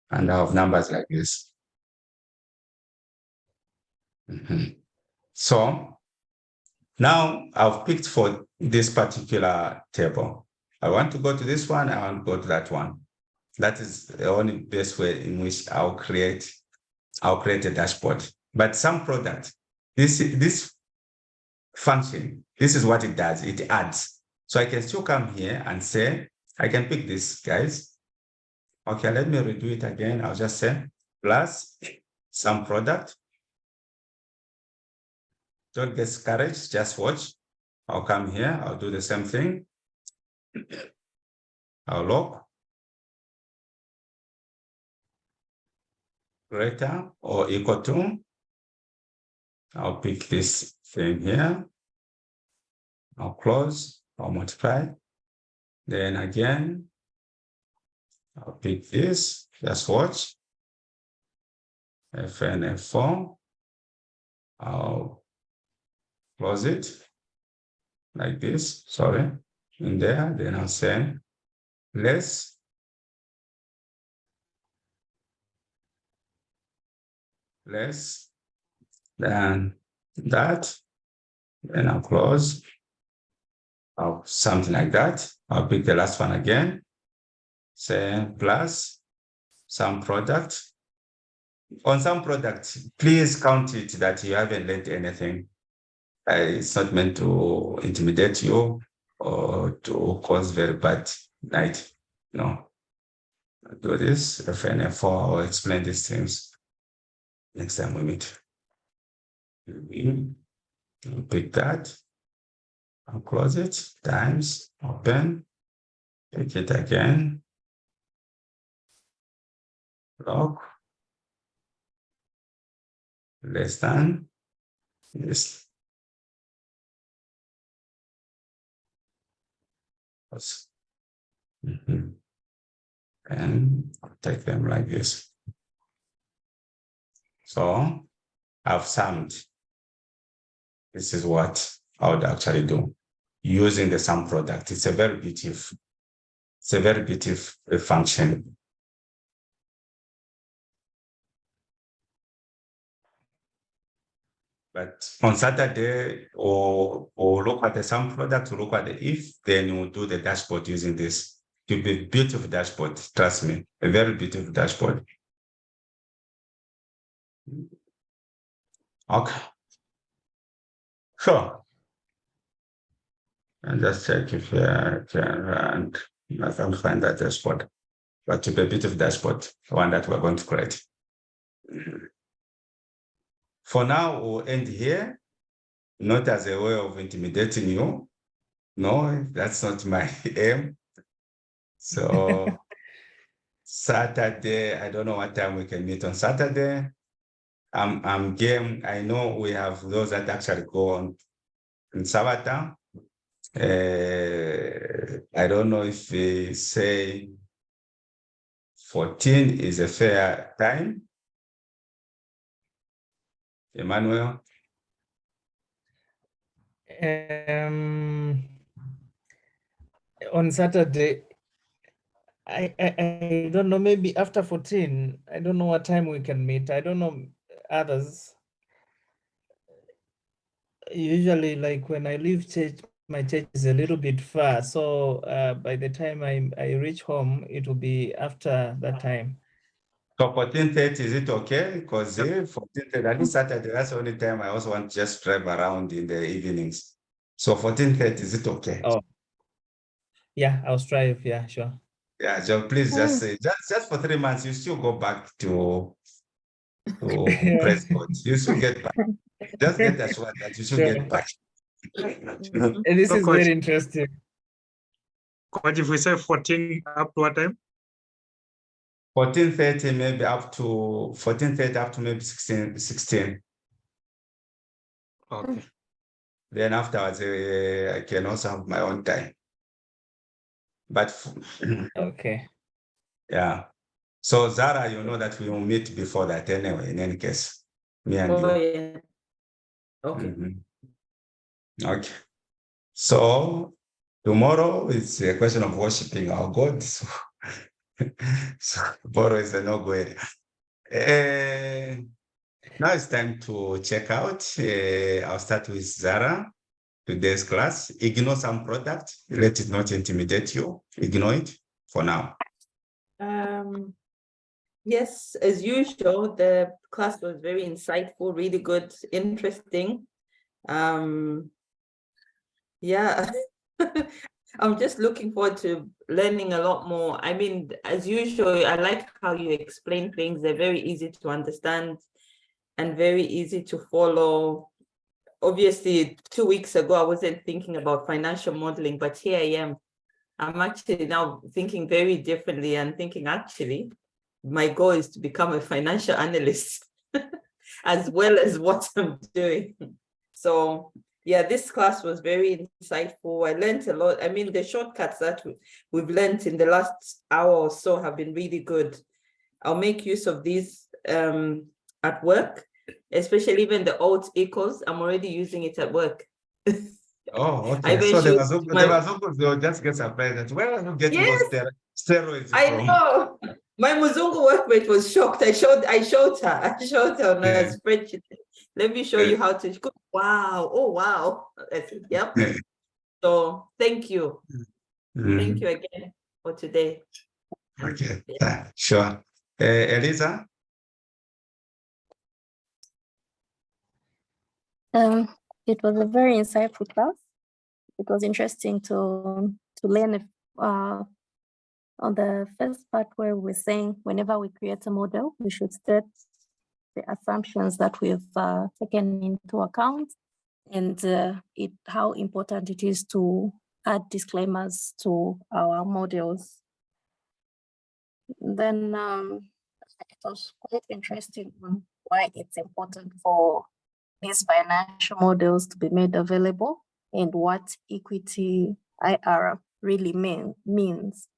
and I'll have numbers like this. So now I've picked for this particular table. I want to go to this one, I want to go to that one. That is the only best way in which I'll create a dashboard. But some product, this function, this is what it does, it adds. So I can still come here and say, I can pick this, guys. Okay, let me redo it again. I'll just say plus some product. Don't get discouraged, just watch. I'll come here, I'll do the same thing. I'll lock greater or equal to. I'll pick this thing here. I'll close, I'll multiply. Then again, I'll pick this, just watch. FN, F4. I'll close it like this, sorry, in there. Then I'll say less than that. Then I'll close. Something like that. I'll pick the last one again. Say plus some product. On some product, please count it that you haven't learned anything. It's not meant to intimidate you or to cause very bad night. No. I'll do this. FNF4, I'll explain these things next time we meet. I'll pick that. I'll close it. Times, open, pick it again. Lock. Less than this. And take them like this. So I've summed. This is what I would actually do using the sum product. It's a very beautiful function. But on Saturday, or look at the sum product, look at the if, then we'll do the dashboard using this. It will be a beautiful dashboard, trust me, a very beautiful dashboard. Okay. Sure. And just check if I can find that dashboard. But to be a beautiful dashboard, the one that we're going to create. For now, we'll end here, not as a way of intimidating you. No, that's not my aim. So Saturday, I don't know what time we can meet on Saturday. I'm game. I know we have those that actually go on in Sabata. I don't know if they say 14 is a fair time. Emmanuel? On Saturday, I don't know, maybe after 14. I don't know what time we can meet. I don't know others. Usually, like when I leave church, my church is a little bit far. So by the time I reach home, it will be after that time. So 14:30, is it okay? Because 14:30, that is Saturday, that's the only time I also want to just drive around in the evenings. So 14:30, is it okay? Oh, yeah, I'll strive. Yeah, sure. Yeah, so please just say, just for 3 months, you still go back to press God. You should get back. Just get assured that you should Sure. get back. And this So, is Coach, very interesting. Coach, if we say 14 up to what time? 14:30, maybe up to 14:30 up to maybe 16. Okay. Then afterwards, I can also have my own time. But Okay. yeah. So Zara, you know that we will meet before that anyway, in any case. Me and Oh, you. yeah. Okay. Okay. So tomorrow it's a question of worshiping our God. So, so tomorrow is a no-go area. Now it's time to check out. I'll start with Zara. Today's class. Ignore some product. Let it not intimidate you. Ignore it for now. Yes, as usual, the class was very insightful, really good, interesting. Yeah, I'm just looking forward to learning a lot more. I mean, as usual, I like how you explain things. They're very easy to understand and very easy to follow. Obviously, 2 weeks ago, I wasn't thinking about financial modeling, but here I am. I'm actually now thinking very differently and thinking, actually, my goal is to become a financial analyst as well as what I'm doing. So yeah, this class was very insightful. I learned a lot. I mean, the shortcuts that we've learned in the last hour or so have been really good. I'll make use of these at work, especially even the alt equals. I'm already using it at work. Oh, okay. So there was they'll just get surprised that where are you getting those steroids from? I know. My Muzungu workmate was shocked. I showed her on a spreadsheet. Let me show you how to. Wow. Oh, wow. I said, yep. So thank you. Thank you again for today. Okay. Sure. Eliza? It was a very insightful class. It was interesting to learn on the first part where we're saying whenever we create a model, we should state the assumptions that we've taken into account and how important it is to add disclaimers to our models. Then it was quite interesting on why it's important for these financial models to be made available and what equity IR really means.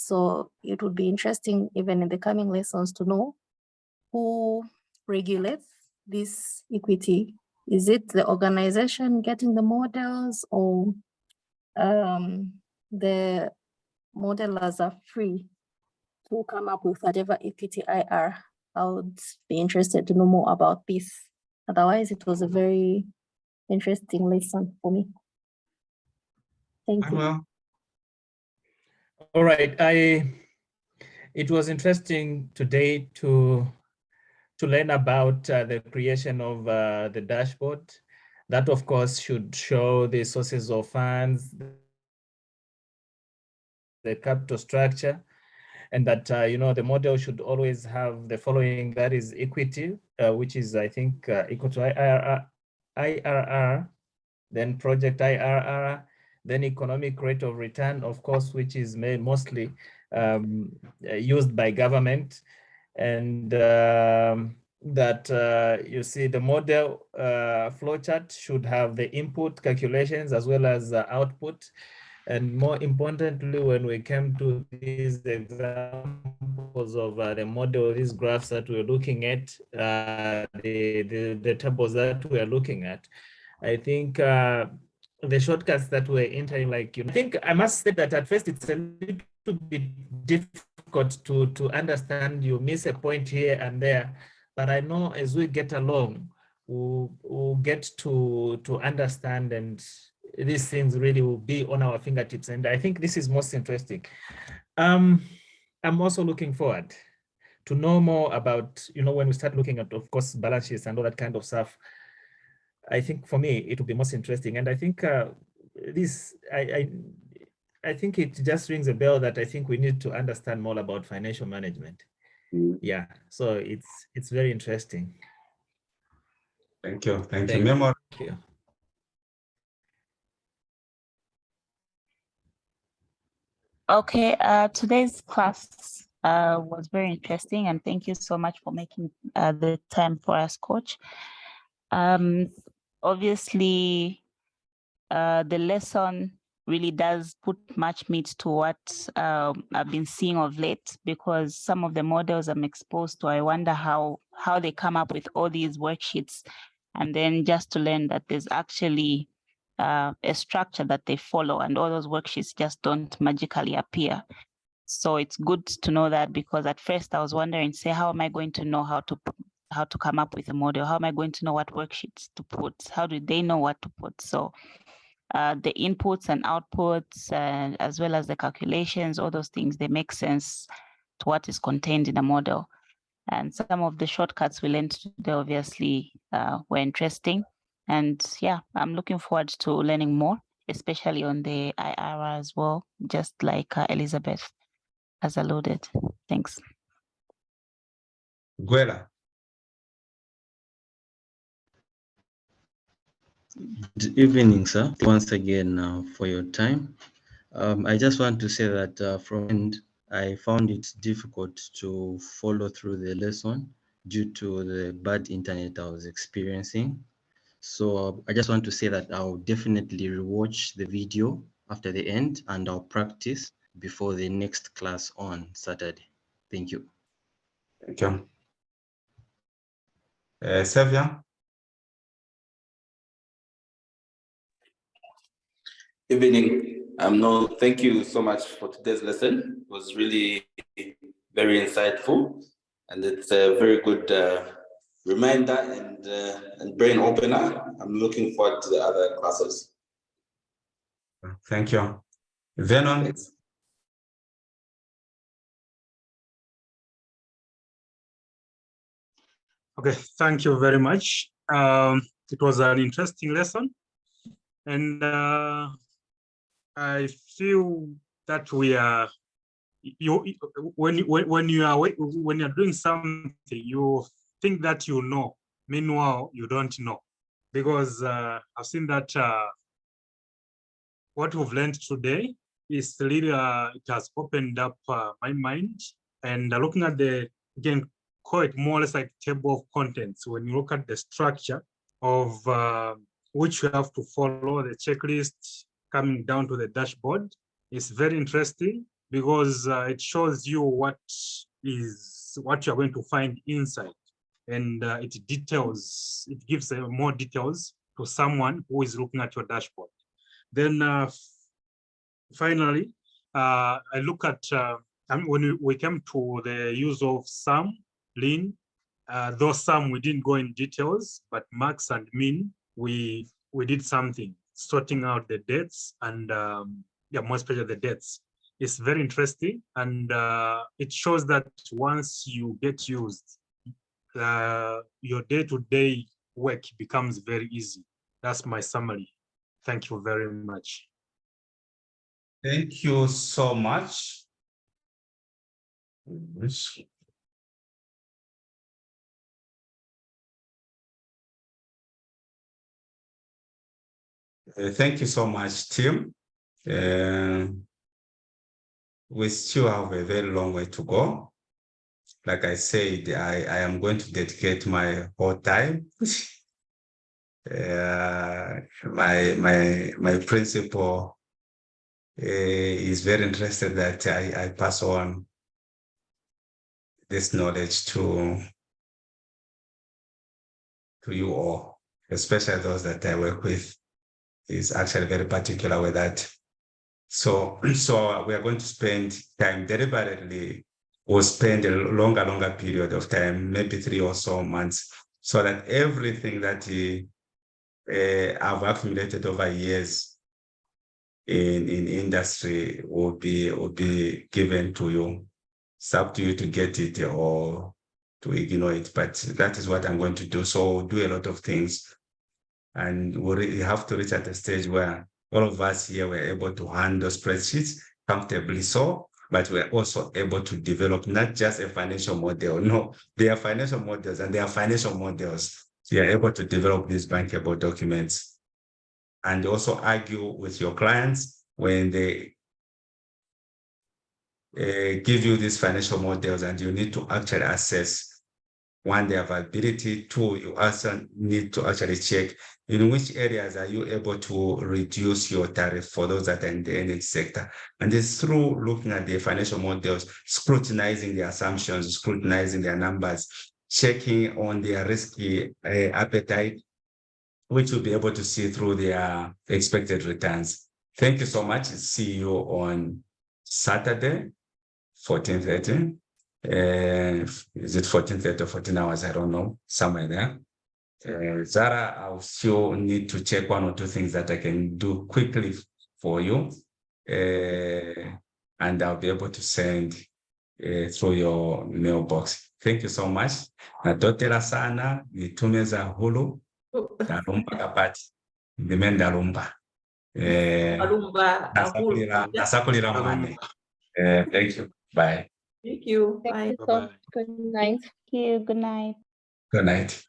So it would be interesting even in the coming lessons to know who regulates this equity. Is it the organization getting the models, or the modelers are free to come up with whatever equity IR? I would be interested to know more about this. Otherwise, it was a very interesting lesson for me. Thank you. Well, All right, it was interesting today to learn about the creation of the dashboard. That, of course, should show the sources of funds, the capital structure, and that the model should always have the following: that is equity, which is, I think, equal to IRR, then project IRR, then economic rate of return, of course, which is mostly used by government, and that you see the model flowchart should have the input calculations as well as output. And more importantly, when we came to these examples of the model, these graphs that we're looking at, the tables that we're looking at, I think the shortcuts that we're entering, like, I think I must say that at first it's a little bit difficult to understand. You miss a point here and there, but I know as we get along, we'll get to understand, and these things really will be on our fingertips. And I think this is most interesting. I'm also looking forward to know more about, when we start looking at, of course, balance sheets and all that kind of stuff. I think for me, it will be most interesting. And I think I think it just rings a bell that I think we need to understand more about financial management. Yeah, so it's very interesting. thank you. Thank you. Memo. Thank you. Okay, today's class was very interesting, and thank you so much for making the time for us, Coach. Obviously, the lesson really does put much meat to what I've been seeing of late, because some of the models I'm exposed to, I wonder how they come up with all these worksheets, and then just to learn that there's actually a structure that they follow, and all those worksheets just don't magically appear. So it's good to know that, because at first I was wondering, say, how am I going to know how to come up with a model? How am I going to know what worksheets to put? How do they know what to put? So the inputs and outputs, as well as the calculations, all those things, they make sense to what is contained in a model. And some of the shortcuts we learned today, obviously, were interesting. And yeah, I'm looking forward to learning more, especially on the IRR as well, just like Elizabeth has alluded. Thanks. Guela. Good evening, sir. Once again for your time. I just want to say that from end, I found it difficult to follow through the lesson due to the bad internet I was experiencing. So I just want to say that I'll definitely rewatch the video after the end, and I'll practice before the next class on Saturday. Thank you. Thank you. Sylvia. Evening. No, thank you so much for today's lesson. It was really very insightful, and it's a very good reminder and brain opener. I'm looking forward to the other classes. Thank you. Venom. Thanks. Okay, thank you very much. It was an interesting lesson, and I feel that we are when you're doing something, you think that you know, meanwhile you don't know, because I've seen that what we've learned today is really it has opened up my mind, and looking at the, again, call it more or less like table of contents. When you look at the structure of which you have to follow, the checklist coming down to the dashboard, is very interesting. because it shows you what you're going to find inside, and it gives more details to someone who is looking at your dashboard. Then finally, I look at when we came to the use of sum, lean, though sum we didn't go in details, but max and min we did something, sorting out the dates and yeah, more especially the dates. It's very interesting, and it shows that once you get used, your day-to-day work becomes very easy. That's my summary. Thank you very much. Thank you so much. Thank you so much, Tim. We still have a very long way to go. Like I said, I am going to dedicate my whole time. My principal is very interested that I pass on this knowledge to you all, especially those that I work with. Is actually very particular with that. So we are going to spend time deliberately. We'll spend a longer period of time, maybe 3 or so months, so that everything that I've accumulated over years in industry will be given to you. It's up to you to get it or to ignore it, but that is what I'm going to do. So we'll do a lot of things, and we have to reach at a stage where all of us here were able to handle spreadsheets comfortably, but we're also able to develop not just a financial model. No, they are financial models, and they are financial models. So you're able to develop these bankable documents and also argue with your clients when they give you these financial models, and you need to actually assess, one, their viability. Two, you also need to actually check in which areas are you able to reduce your tariff for those that are in the energy sector. And it's through looking at the financial models, scrutinizing the assumptions, scrutinizing their numbers, checking on their risky appetite, which you'll be able to see through their expected returns. Thank you so much. See you on Saturday, 14:30. Is it 14:30 or 14 hours? I don't know, somewhere there. Zara, I'll still need to check 1 or 2 things that I can do quickly for you. And I'll be able to send through your mailbox. Thank you so much. Nadotela sana, nitumeza hulu, darumba kapati, ndimenda rumba. Nasakulira mwane. Thank you. Bye. Thank you. Bye. Thank you so much. Good night. Thank you. Good night. Good night.